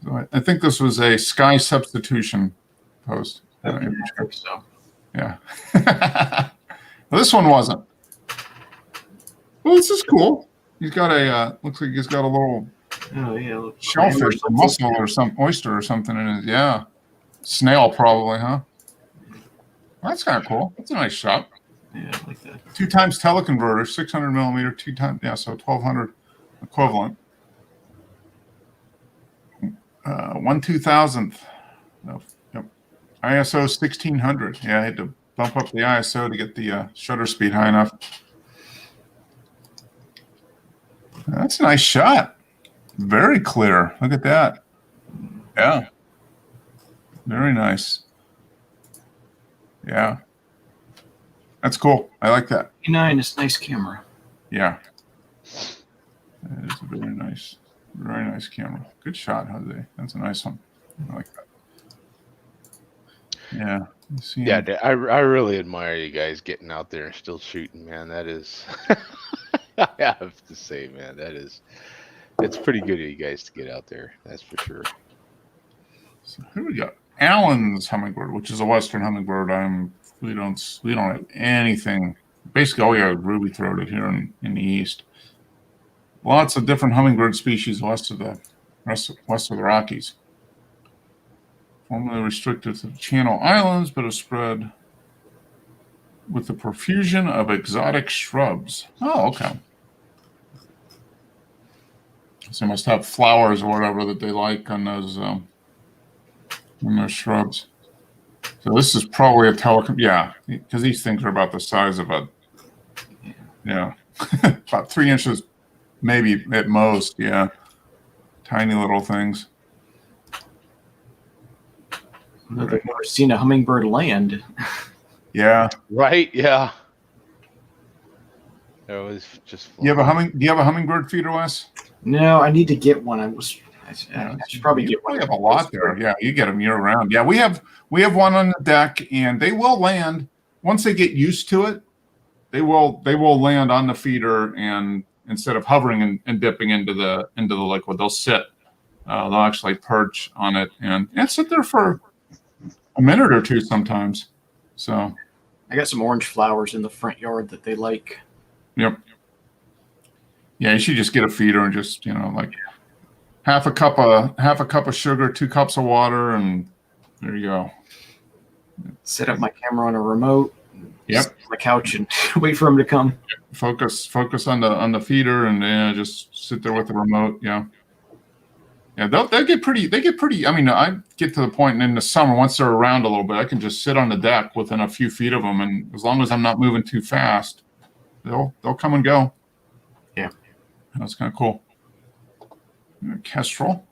So I think this was a sky substitution post. I think so. Yeah. Well, this one wasn't. Well, this is cool. He's got looks like he's got a little shellfish, a mussel or some oyster or something in his, snail probably, huh? Well, that's kind of cool. That's a nice shot. Yeah, I like that. 2 times teleconverter, 600 millimeter, 2 times, so 1200 equivalent. 1/2000th. Yep. ISO 1600. Yeah, I had to bump up the ISO to get the shutter speed high enough. That's a nice shot. Very clear. Look at that. Yeah. Very nice. Yeah. That's cool. I like that. 9 is a nice camera. Yeah. That is a very nice camera. Good shot, Jose. That's a nice one. I like that. Yeah. Yeah, I really admire you guys getting out there and still shooting, man. That is I have to say, man, it's pretty good of you guys to get out there. That's for sure. So here we go. Allen's hummingbird, which is a western hummingbird. We don't have anything. Basically, all we have ruby throated here in the east. Lots of different hummingbird species west of the Rockies. Formerly restricted to the Channel Islands, but have spread with the profusion of exotic shrubs. Oh, okay. So they must have flowers or whatever that they like on those shrubs. So this is probably a yeah, because these things are about the size of about 3 inches, maybe at most. Yeah, tiny little things. I've never seen a hummingbird land. Yeah. Right? Yeah. It was just. Do you have a hummingbird feeder, Wes? No, I need to get one. I should probably get one. We have a lot there. Yeah, you get them year round. Yeah, we have one on the deck, and they will land once they get used to it. They will land on the feeder, and instead of hovering and dipping into the liquid, they'll sit. They'll actually perch on it and sit there for a minute or two sometimes. So I got some orange flowers in the front yard that they like. Yep. Yeah, you should just get a feeder and just like half a cup of sugar, 2 cups of water, and there you go. Set up my camera on a remote. Yep. Sit on the couch and wait for them to come. Focus on the feeder, and just sit there with the remote. Yeah. Yeah, they get pretty. I mean, I get to the point in the summer once they're around a little bit, I can just sit on the deck within a few feet of them, and as long as I'm not moving too fast, they'll come and go. Yeah, that's kind of cool. Kestrel.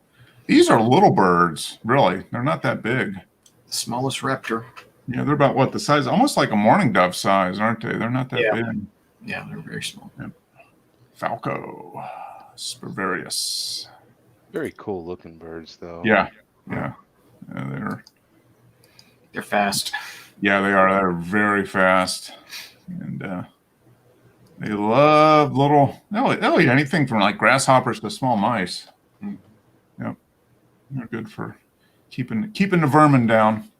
These are little birds, really. They're not that big. The smallest raptor. Yeah, they're about what the size, almost like a mourning dove size, aren't they? They're not that big. Yeah, they're very small. Yep. Falco, Spervarius. Very cool looking birds, though. Yeah. They're fast. Yeah, they are. They're very fast, and they love little. They'll eat anything from like grasshoppers to small mice. Yep, they're good for keeping the vermin down.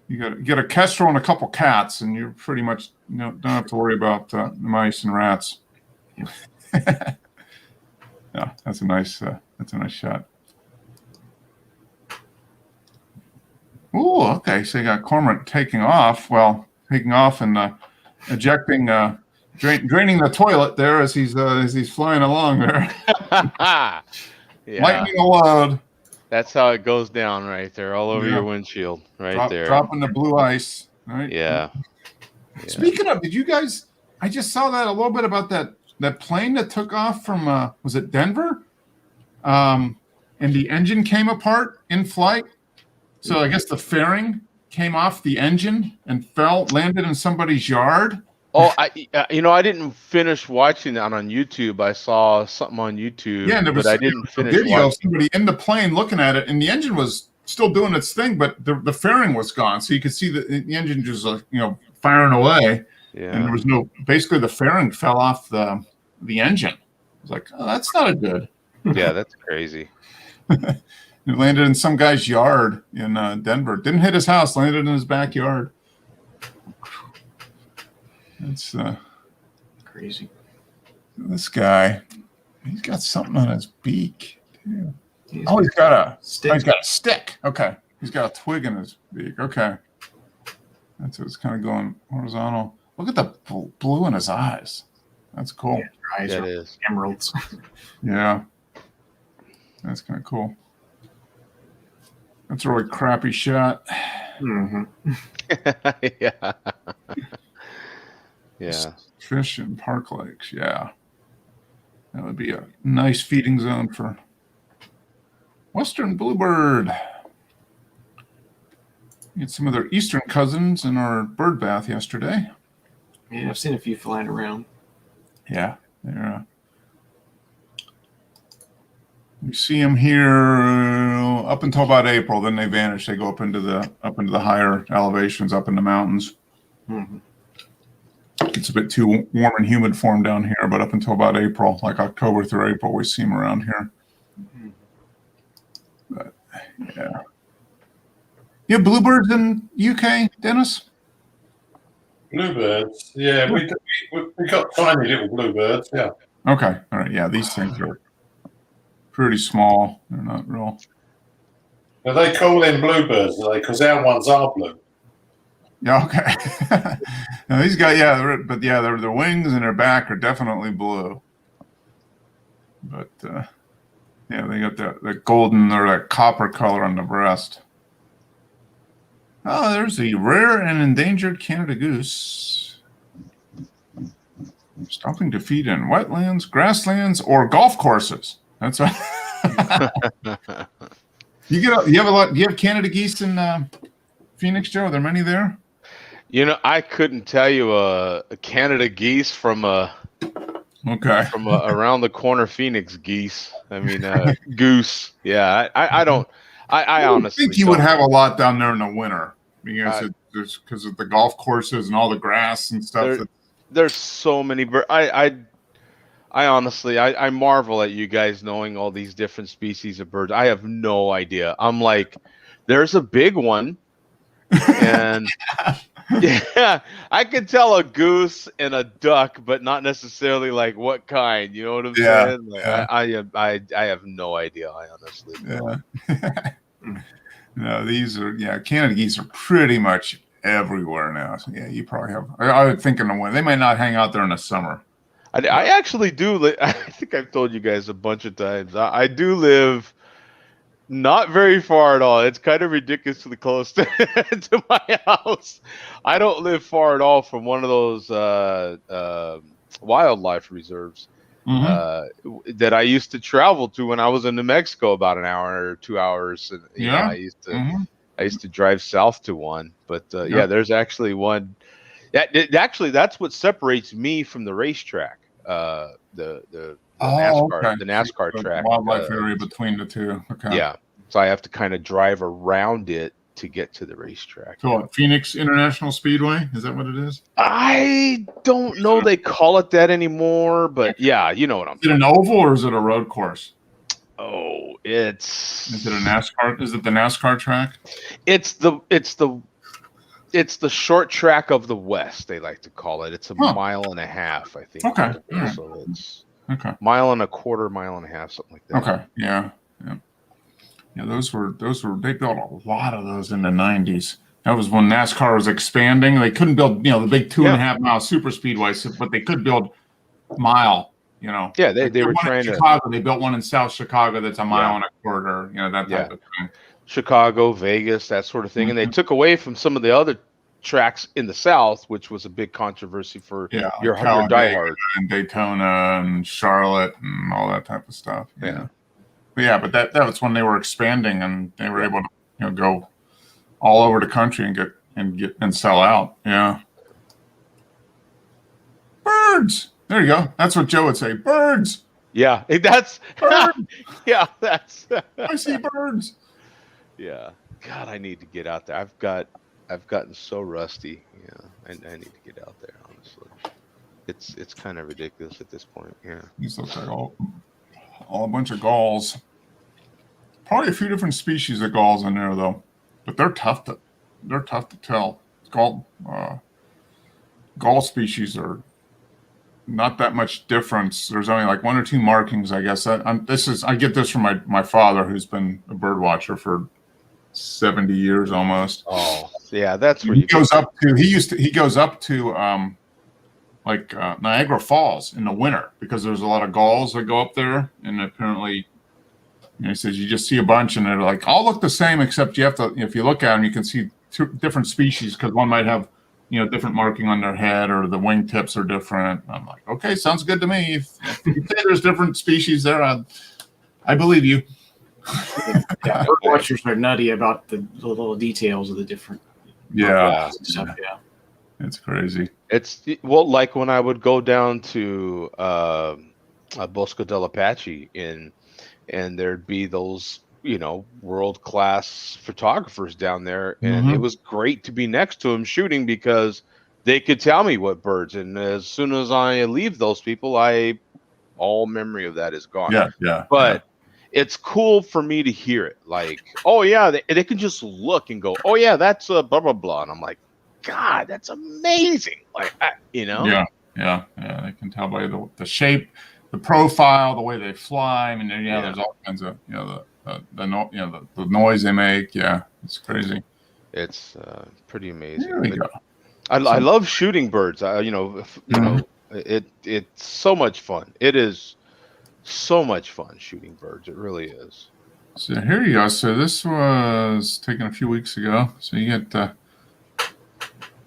You get a kestrel and a couple cats, and you're pretty much don't have to worry about the mice and rats. Yeah, that's a nice shot. Oh, okay. So you got Cormorant taking off. Well, taking off and ejecting, draining the toilet there as he's flying along there. Yeah. Lightening a load. That's how it goes down right there, all over your windshield, there. Dropping the blue ice. Right. Yeah. Speaking of, did you guys? I just saw that a little bit about that plane that took off from was it Denver? And the engine came apart in flight. So I guess the fairing came off the engine and landed in somebody's yard. Oh, I didn't finish watching that on YouTube. I saw something on YouTube, but I didn't finish a video watching. of somebody in the plane looking at it, and the engine was still doing its thing, but the fairing was gone. So you could see the engine just firing away. Yeah. And there was basically the fairing fell off the engine. I was like, oh, that's not a good. Yeah, that's crazy. It landed in some guy's yard in Denver. Didn't hit his house, landed in his backyard. That's crazy. This guy, he's got something on his beak. Too. He's got a stick. Oh, he's got a stick. Okay. He's got a twig in his beak. Okay. That's it's kind of going horizontal. Look at the blue in his eyes. That's cool. Yeah, eyes that are is emeralds. Yeah. That's kind of cool. That's a really crappy shot. Mm-hmm. Yeah. Yeah. Fish in Park Lakes. Yeah. That would be a nice feeding zone for Western bluebird. We had some of their eastern cousins in our bird bath yesterday. Yeah, I've seen a few flying around. Yeah. They're you see them here up until about April. Then they vanish. They go up into the higher elevations, up in the mountains. Mm-hmm. gets a bit too warm and humid for them down here, but up until about April, like October through April, we see them around here. But, yeah. You have bluebirds in UK, Dennis? Bluebirds. Yeah, we got tiny little bluebirds. Yeah. Okay. All right. Yeah, these things are pretty small. They're not real. Now they call them bluebirds, do they? Because our ones are blue. Yeah. Okay. Now these guys, their wings and their back are definitely blue. But yeah, they got that golden or that copper color on the breast. Oh, there's the rare and endangered Canada goose. Stopping to feed in wetlands, grasslands, or golf courses. That's what. You have a lot. Do you have Canada geese in Phoenix, Joe? Are there many there? You know, I couldn't tell you a Canada geese from around the corner Phoenix geese. I mean, goose. Yeah, I don't. I honestly think you would have a lot down there in the winter because of the golf courses and all the grass and stuff. There's so many birds. I honestly, I marvel at you guys knowing all these different species of birds. I have no idea. I'm like, there's a big one, and yeah, I could tell a goose and a duck, but not necessarily like what kind. You know what I'm saying? Like, I have no idea. I honestly don't. No, these are Canada geese are pretty much everywhere now. So yeah, you probably have. I would think in the winter they might not hang out there in the summer. I actually do. I think I've told you guys a bunch of times. I do live not very far at all. It's kind of ridiculously close to, to my house. I don't live far at all from one of those wildlife reserves that I used to travel to when I was in New Mexico, about an hour or 2 hours. And, you know, I used to drive south to one. But yeah, there's actually one. That's what separates me from the racetrack. The NASCAR track. Wildlife area between the two. Okay. Yeah. So I have to kind of drive around it to get to the racetrack. So Phoenix International Speedway, is that what it is? I don't know they call it that anymore, but yeah, you know what I'm saying. Is it an oval or is it a road course? Oh, Is it a NASCAR? Is it the NASCAR track? It's the short track of the West, they like to call it. It's a mile and a half, I think. Okay. So it's mile and a quarter, mile and a half, something like that. Okay. Yeah. Those were they built a lot of those in the 90s. That was when NASCAR was expanding. They couldn't build, the big 2.5 mile super speedways, but they could build mile, Yeah, they were trying to. Chicago, they built one in South Chicago that's a mile and a quarter, that type of thing. Chicago, Vegas, that sort of thing. And they took away from some of the other tracks in the South, which was a big controversy for your diehards. And Daytona and Charlotte and all that type of stuff. But that was when they were expanding and they were able to go all over the country and get and sell out. Yeah. Birds. There you go. That's what Joe would say. Birds. Yeah, that's birds. that's I see birds. Yeah. God, I need to get out there. I've gotten so rusty. Yeah. I need to get out there, honestly. It's kind of ridiculous at this point. Yeah. These look like all a bunch of gulls. Probably a few different species of gulls in there though. But they're tough to tell. Gull species are not that much difference. There's only like one or two markings, I guess. I get this from my father, who's been a bird watcher for 70 years almost. Oh, yeah, that's where he goes up to Niagara Falls in the winter because there's a lot of gulls that go up there, and apparently, he says you just see a bunch and they're like all look the same except you have to, if you look at them, you can see two different species because one might have different marking on their head or the wingtips are different. I'm like, okay, sounds good to me. If you say there's different species there, I believe you. Bird watchers are nutty about the little details of the different stuff. Yeah, it's crazy. It's like when I would go down to Bosco del Apache and there'd be those world-class photographers down there, and it was great to be next to them shooting because they could tell me what birds, and as soon as I leave those people, all memory of that is gone. Yeah. But it's cool for me to hear it. Like, oh yeah, they can just look and go, oh yeah, that's a blah blah blah, and I'm like, God, that's amazing. Like, Yeah. They can tell by the shape, the profile, the way they fly. I mean, there's all kinds of the noise they make. Yeah, it's crazy. It's pretty amazing. There we go. I love shooting birds. It's so much fun. It is so much fun shooting birds. It really is. So here you go. So this was taken a few weeks ago. So you get.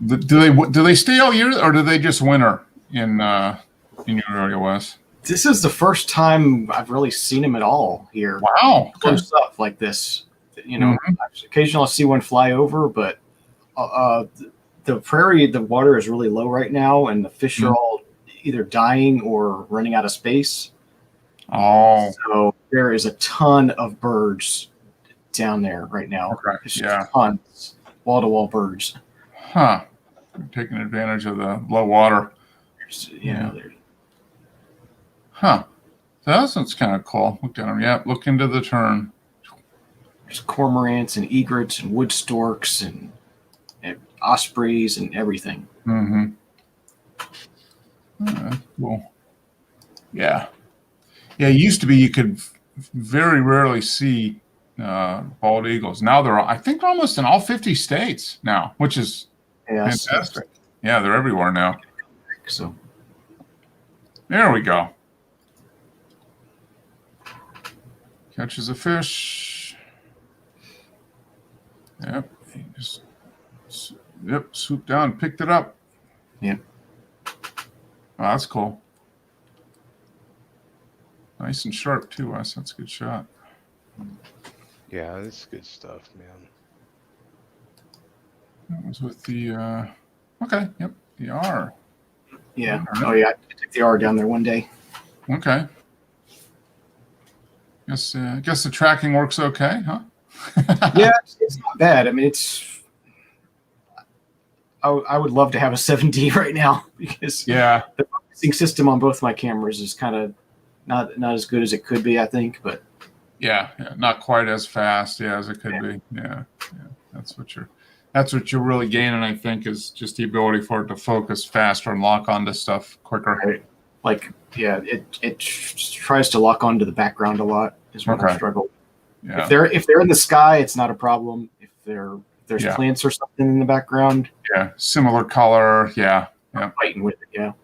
Do they stay all year, or do they just winter in your area, Wes? This is the first time I've really seen them at all here. Wow, close up like this. Occasionally I'll see one fly over, but the prairie, the water is really low right now, and the fish are all either dying or running out of space. Oh, so there is a ton of birds down there right now. Okay. Tons, wall-to-wall birds. Huh. They're taking advantage of the low water. Huh. That sounds kind of cool. Look at them. Yeah, look into the turn. There's cormorants and egrets and wood storks and ospreys and everything. Mm-hmm. Cool. Yeah. Yeah, it used to be you could very rarely see bald eagles. Now I think they're almost in all 50 states now, which is fantastic. Yeah, they're everywhere now. So there we go. Catches a fish. Yep. He just swooped down, picked it up. Yep. Oh, that's cool. Nice and sharp too, Wes. That's a good shot. Yeah, that's good stuff, man. That was with the okay, yep, the R. Yeah. Right. Oh yeah, I took the R down there one day. Okay. Guess the tracking works okay, huh? Yeah, it's not bad. I mean, I would love to have a 7D right now because the focusing system on both my cameras is kind of not as good as it could be, I think, but yeah, not quite as fast, as it could be. Yeah. That's what you're really gaining, I think, is just the ability for it to focus faster and lock onto stuff quicker. Right. Like, it tries to lock onto the background a lot. Is what I struggle. Yeah. If they're in the sky, it's not a problem. If there's plants or something in the background, similar color, I'm fighting with it,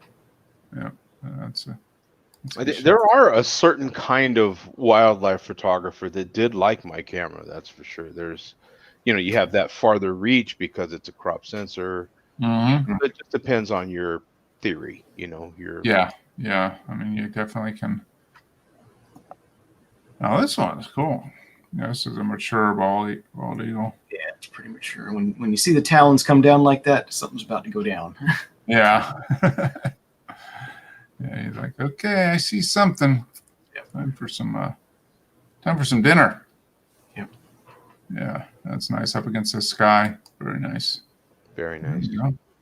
There are a certain kind of wildlife photographer that did like my camera. That's for sure. There's, you have that farther reach because it's a crop sensor. Mm-hmm. It just depends on your theory, your I mean, you definitely can. Oh, this one is cool. Yeah, this is a mature bald eagle. Yeah, it's pretty mature. When you see the talons come down like that, something's about to go down. Yeah. Yeah, he's like, okay, I see something. Yep. Time for some dinner. Yep. Yeah, that's nice up against the sky. Very nice. Very nice.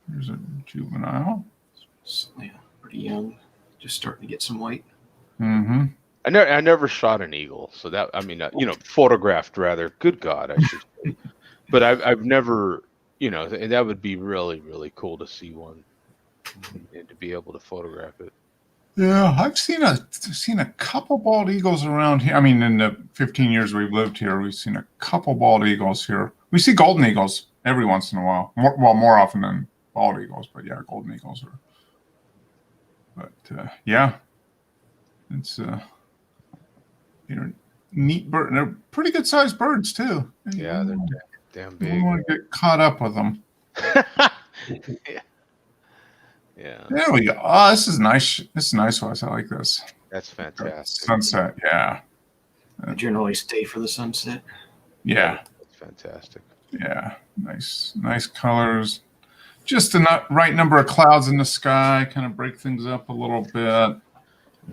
There's a juvenile. Yeah, pretty young. Just starting to get some white. Mm-hmm. I never shot an eagle, so that photographed rather. Good God, I should say. But I've never, and that would be really, really cool to see one and to be able to photograph it. Yeah, I've seen a couple bald eagles around here. I mean, in the 15 years we've lived here, we've seen a couple bald eagles here. We see golden eagles every once in a while. More often than bald eagles, but golden eagles are. But it's neat bird. They're pretty good sized birds too. Yeah, they're damn big. You don't want to get caught up with them. Yeah. There we go. Oh, this is nice. This is nice, Wes. I like this. That's fantastic. Sunset, yeah. I generally stay for the sunset. Yeah. That's fantastic. Yeah. Nice colors. Just the right number of clouds in the sky, kind of break things up a little bit.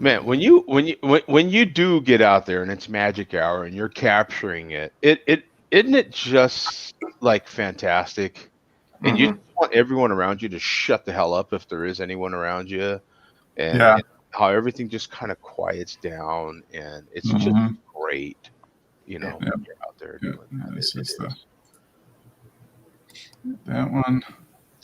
Man, when you do get out there and it's magic hour and you're capturing it isn't it just like fantastic? And you want everyone around you to shut the hell up if there is anyone around you, and, Yeah. and how everything just kind of quiets down, and it's just great, you know, when you're out there doing that. This It is is. that one.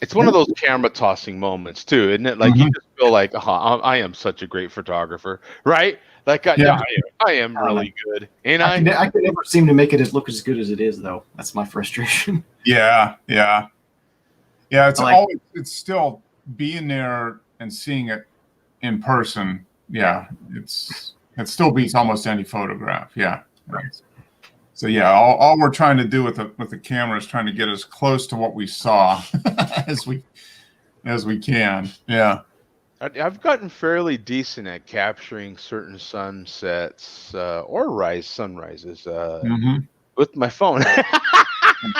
It's one of those camera tossing moments too, isn't it? Like you just feel like, I am such a great photographer, right? Like, I am really good, ain't I? I can never seem to make it look as good as it is, though. That's my frustration. Yeah. It's I like- always, it's still being there and seeing it in person. Yeah, it still beats almost any photograph. Yeah. So yeah, all we're trying to do with the camera is trying to get as close to what we saw as we can. Yeah. I've gotten fairly decent at capturing certain sunsets or sunrises with my phone.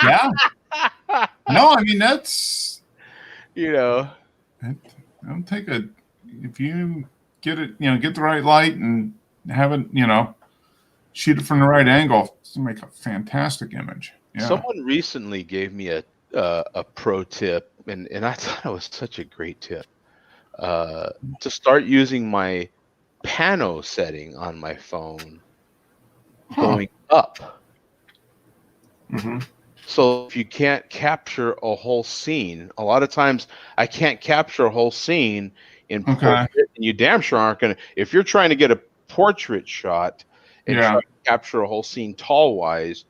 Yeah. No, I mean that's don't take if you get it, get the right light and have it, shoot it from the right angle to make a fantastic image. Yeah. Someone recently gave me a pro tip, and I thought it was such a great tip. To start using my pano setting on my phone going up. So if you can't capture a whole scene, a lot of times I can't capture a whole scene in portrait, and you damn sure aren't going to. If you're trying to get a portrait shot and try to capture a whole scene tall wise,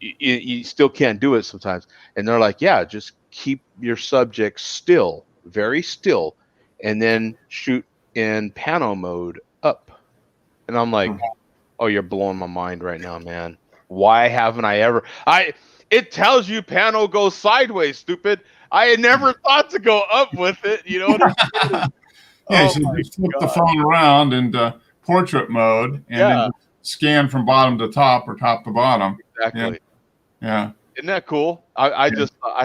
you still can't do it sometimes. And they're like, yeah, just keep your subject still, very still, and then shoot in pano mode up. And I'm like, oh, you're blowing my mind right now, man. Why haven't I ever? It tells you pano goes sideways, stupid. I had never thought to go up with it. You know what I mean? Yeah, so you flip the phone around into portrait mode and then scan from bottom to top or top to bottom. Exactly. Yeah. Isn't that cool? I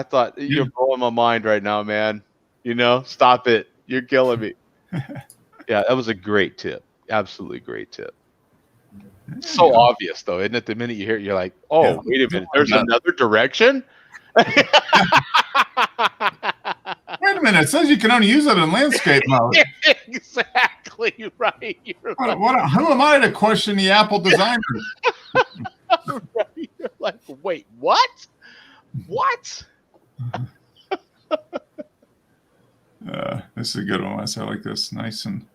thought you're blowing my mind right now, man. Stop it. You're killing me. Yeah, that was a great tip. Absolutely great tip. So obvious, though, isn't it? The minute you hear it, you're like, oh, wait a minute. There's another direction? Wait a minute. It says you can only use it in landscape mode. Exactly right. Who am I to question the Apple designer? Right. You're like, wait, what? What? This is a good one. I like this. Nice and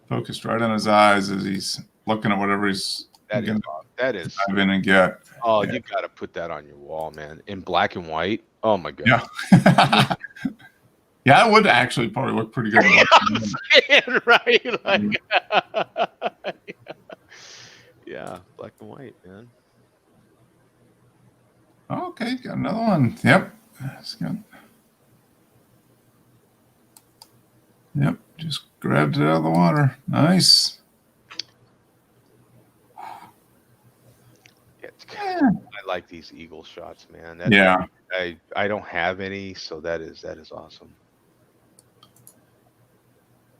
focused right on his eyes as he's looking at whatever he's going to dive in and get. Oh, you got to put that on your wall, man. In black and white. Oh, my God. Yeah. Yeah, it would actually probably look pretty good. Right? Like, yeah, black and white, man. Okay, got another one. Yep. That's good. Yep, just grabbed it out of the water. Nice. I like these eagle shots, man. I don't have any, so that is awesome.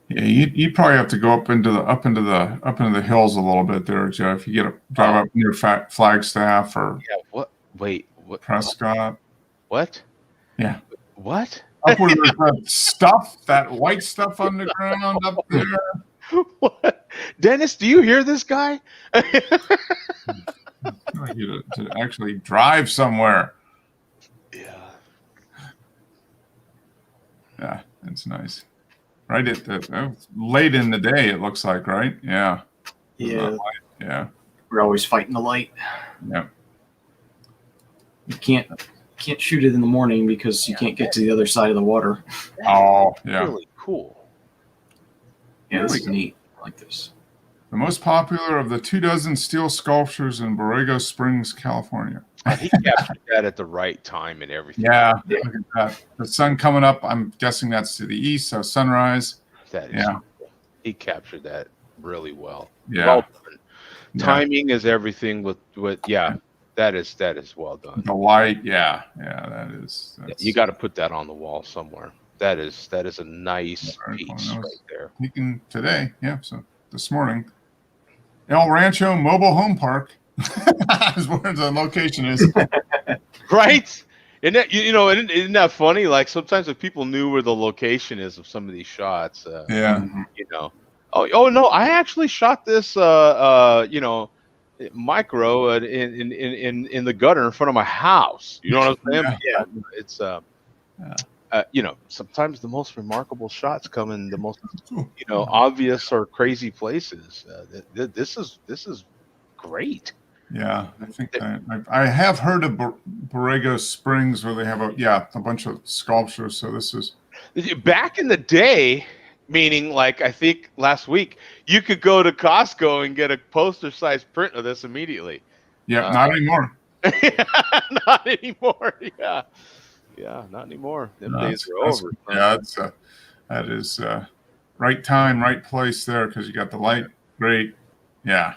Yeah, you probably have to go up into the hills a little bit there, Joe. If you drive up near Flagstaff or what? Wait, what? Prescott. What? Yeah. What? Up where there's that white stuff on the ground up there. What? Dennis, do you hear this guy? You to actually drive somewhere. Yeah, that's nice. Right at late in the day, it looks like, right? Yeah. Yeah. Yeah. We're always fighting the light. Yeah. You can't shoot it in the morning because you can't get to the other side of the water. Oh, yeah. Really cool. Yeah, this is neat. I like this. The most popular of the 24 steel sculptures in Borrego Springs, California. He captured that at the right time and everything. Yeah, look at that. The sun coming up. I'm guessing that's to the east, so sunrise. That is cool. He captured that really well. Yeah. Well done. Timing is everything with that is well done. The light, that is. You got to put that on the wall somewhere. That is a nice piece right there. Taken today, so this morning. El Rancho Mobile Home Park is where the location is. Right? Isn't that, isn't that funny? Like sometimes if people knew where the location is of some of these shots, Yeah. Oh no, I actually shot this, micro in the gutter in front of my house. You know what I'm saying? Yeah. Yeah, it's sometimes the most remarkable shots come in the most obvious or crazy places. This is great. Yeah, I think I have heard of Borrego Springs where they have a bunch of sculptures. So this is Back in the day, meaning like I think last week, you could go to Costco and get a poster-sized print of this immediately. not anymore. Not anymore. Yeah, not anymore. Them days are over. Yeah, that is right time, right place there because you got the light. Great. Yeah.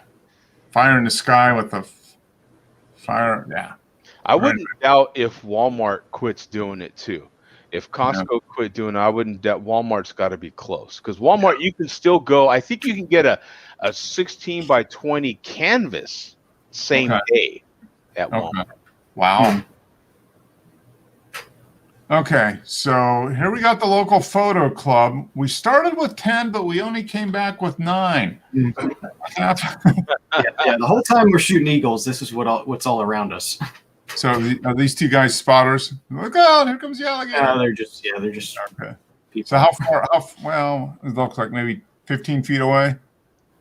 Fire in the sky with the fire. Yeah. I wouldn't doubt if Walmart quits doing it too. If Costco quit doing it, I wouldn't doubt Walmart's got to be close because Walmart, you can still go. I think you can get a 16 by 20 canvas same day at Walmart. Wow. Okay, so here we got the local photo club. We started with 10, but we only came back with 9. Yeah, the whole time we're shooting eagles, this is what's all around us. So are these two guys spotters? Look out! Here comes the alligator. They're just okay. People. So how far? Well, it looks like maybe 15 feet away.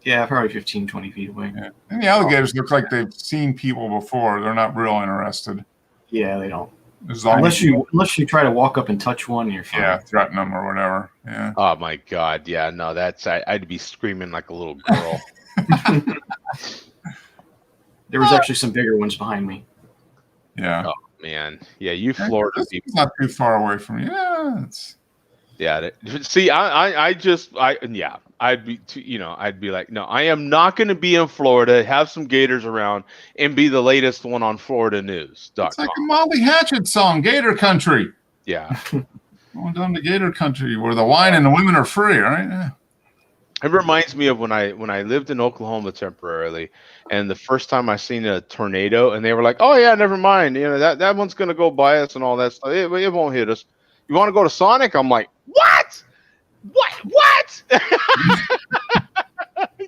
Yeah, probably 15, 20 feet away. Yeah. And the alligators look like they've seen people before. They're not real interested. Yeah, they don't. Unless you try to walk up and touch one, you're fine. Yeah, threaten them or whatever. Yeah. Oh my God! Yeah, no, I'd be screaming like a little girl. There was actually some bigger ones behind me. Yeah. Oh man, yeah, you Florida people. It's not too far away from you. Yeah, it's. Yeah. See, I'd be like, no, I am not going to be in Florida, have some gators around, and be the latest one on Florida News. It's like a Molly Hatchet song, Gator Country. Yeah. Going down to Gator Country where the wine and the women are free, right? Yeah. It reminds me of when I lived in Oklahoma temporarily, and the first time I seen a tornado, and they were like, "Oh yeah, never mind. That one's gonna go by us and all that stuff. It won't hit us. You want to go to Sonic?" I'm like, "What? What?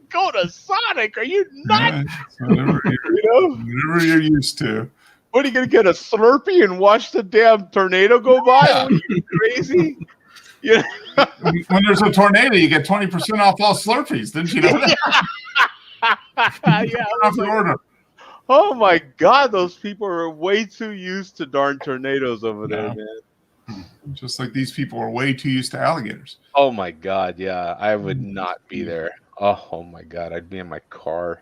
Go to Sonic? Are you nuts? Whatever you're used to. What are you gonna get a Slurpee and watch the damn tornado go by? Are you crazy?" Yeah. When there's a tornado, you get 20% off all Slurpees. Didn't you know that? Yeah. Off the order. Oh my God, those people are way too used to darn tornadoes over there, man. Just like these people are way too used to alligators. Oh my God, yeah. I would not be there. Oh my God, I'd be in my car.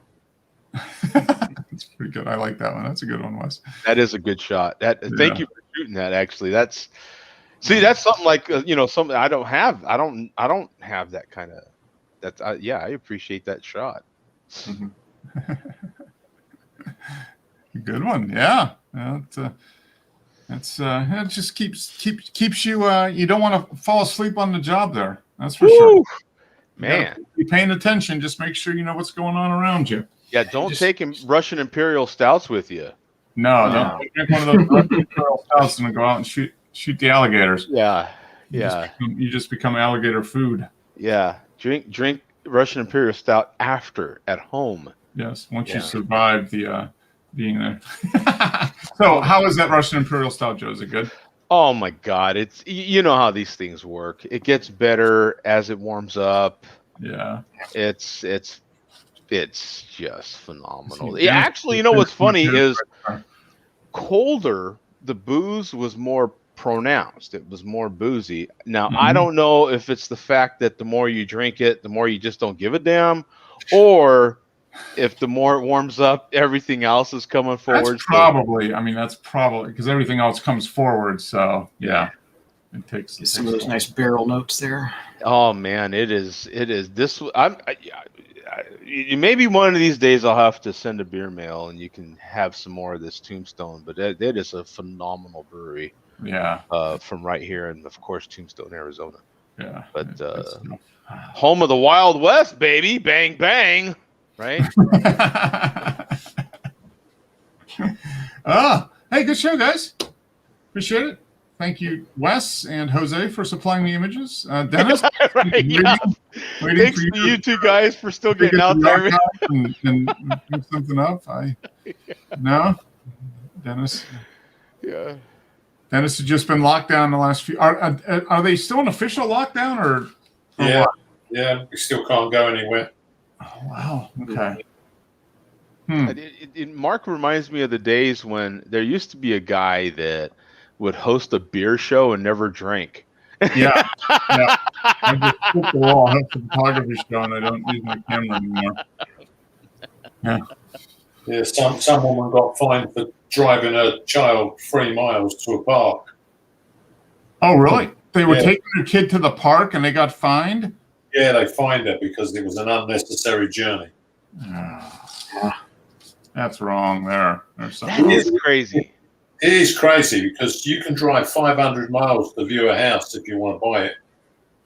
That's pretty good. I like that one. That's a good one, Wes. That is a good shot. Thank you for shooting that. Actually, that's something like something I don't have. I don't have that kind of. That's I appreciate that shot. Good one. Yeah. It just keeps you. You don't want to fall asleep on the job there. That's for sure. Man, be paying attention. Just make sure you know what's going on around you. Yeah, don't take Russian Imperial Stouts with you. No, don't drink one of those Russian Imperial Stouts and go out and shoot the alligators. Yeah. You just become alligator food. Yeah. Drink Russian Imperial Stout after at home. Yes, once you survive the being there. So, how is that Russian Imperial Stout, Joe? Is it good? Oh my God! It's you know how these things work. It gets better as it warms up. Yeah. It's just phenomenal. Yeah, actually, you know what's funny is colder. The booze was more pronounced. It was more boozy. Now, I don't know if it's the fact that the more you drink it, the more you just don't give a damn, or if the more it warms up, everything else is coming forward. That's probably because everything else comes forward. So yeah, it takes some of those nice barrel notes there. Oh man, it is. This maybe one of these days I'll have to send a beer mail and you can have some more of this Tombstone. But that is a phenomenal brewery. Yeah. From right here, and of course Tombstone, Arizona. Yeah. But home of the Wild West, baby, bang bang, right? Hey, good show, guys. Appreciate it. Thank you, Wes and Jose, for supplying the images. Dennis, Right, yeah. waiting Thanks for to you two guys for still getting out there. and pick something up. No, Dennis. Yeah. Dennis has just been locked down the last few. Are they still in official lockdown or Yeah, what? yeah. We still can't go anywhere. Oh, wow. Okay. Mark reminds me of the days when there used to be a guy that would host a beer show and never drank. Yeah. I just put the wall. I have a photography show and I don't use my camera anymore. Yeah. Yeah, some woman got fined for driving her child 3 miles to a park. Oh, really? They were Yeah. taking their kid to the park and they got fined? Yeah, they fined her because it was an unnecessary journey. That's wrong there. There's something That wrong. is crazy. It is crazy because you can drive 500 miles to view a house if you want to buy it.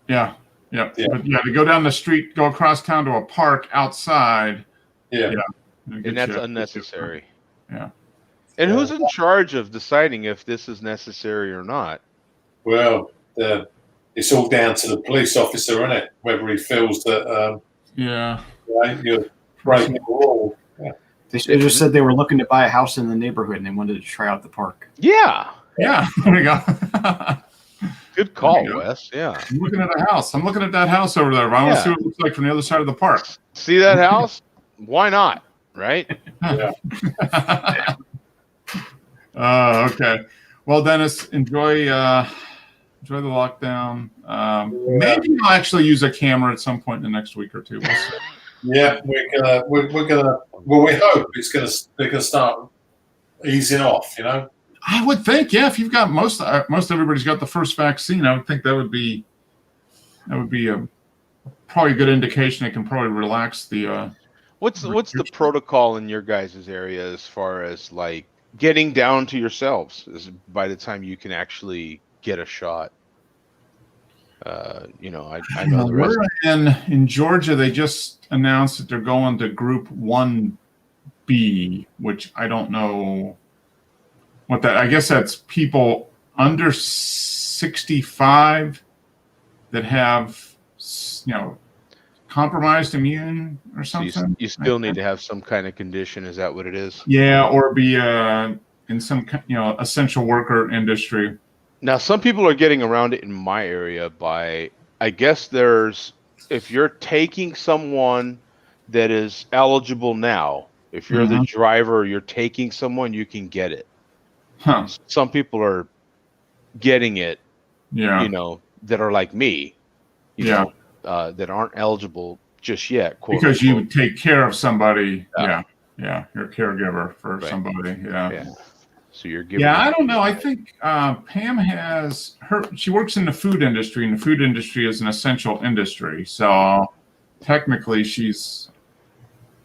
Yeah. But to go down the street, go across town to a park outside. Yeah. And that's unnecessary. Yeah. And who's in charge of deciding if this is necessary or not? Well, it's all down to the police officer, isn't it? Whether he feels that you're breaking the law. Yeah. They just said they were looking to buy a house in the neighborhood and they wanted to try out the park. Yeah. Yeah. There we go. Good call, Wes. Yeah. I'm looking at a house. I'm looking at that house over there. I want to see what it looks like from the other side of the park. See that house? Why not? Right? Yeah. Okay. Well, Dennis, enjoy the lockdown. Maybe I'll actually use a camera at some point in the next week or two. We'll see. Yeah, we're gonna. Well, we hope they're gonna start easing off. I would think, if you've got most everybody's got the first vaccine, I would think that would be a probably a good indication. They can probably relax the. What's the protocol in your guys' area as far as like getting down to yourselves by the time you can actually get a shot? I know the rest. We're in Georgia. They just announced that they're going to Group 1B, which I don't know what that. I guess that's people under 65 that have compromised immune or something. So you still need to have some kind of condition. Is that what it is? Yeah, or be in some essential worker industry. Now, some people are getting around it in my area by, I guess if you're taking someone that is eligible now, if you're the driver, you're taking someone, you can get it. Huh. Some people are getting it, that are like me, that aren't eligible just yet. Because you would take care of somebody. Yeah. You're a caregiver for somebody. Yeah. So you're giving. Yeah, I don't know. I think Pam she works in the food industry, and the food industry is an essential industry. So technically, she's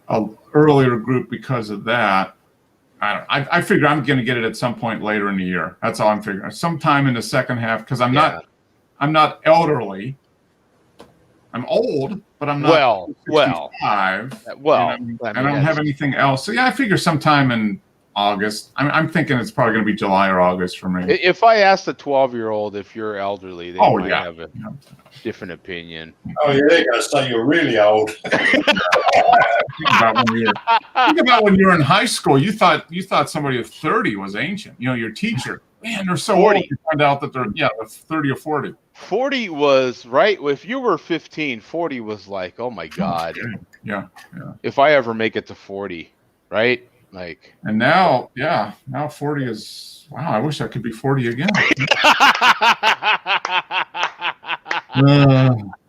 an earlier group because of that. I figure I'm going to get it at some point later in the year. That's all I'm figuring. Sometime in the second half, because I'm not elderly. I'm old, but I'm not 65. And I don't have anything else. So I figure sometime in August. I'm thinking it's probably going to be July or August for me. If I asked a 12-year-old if you're elderly, they might have a different opinion. Oh, yeah, they're going to say you're really old. Think about when you were in high school. You thought somebody of 30 was ancient. Your teacher, man, they're so 40. old. You find out that they're 30 or 40. 40 was right. If you were 15, 40 was like, oh my God. Yeah. If I ever make it to 40, right? Like, and now 40 is wow. I wish I could be 40 again.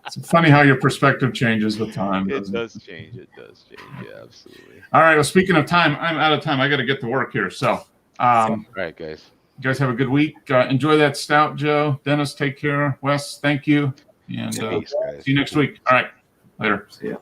It's funny how your perspective changes with time. It does change. Yeah, absolutely. All right. Well, speaking of time, I'm out of time. I got to get to work here. So, all right, guys. You guys have a good week. Enjoy that stout, Joe. Dennis, take care. Wes, thank you. And see you next week. All right. Later. See ya.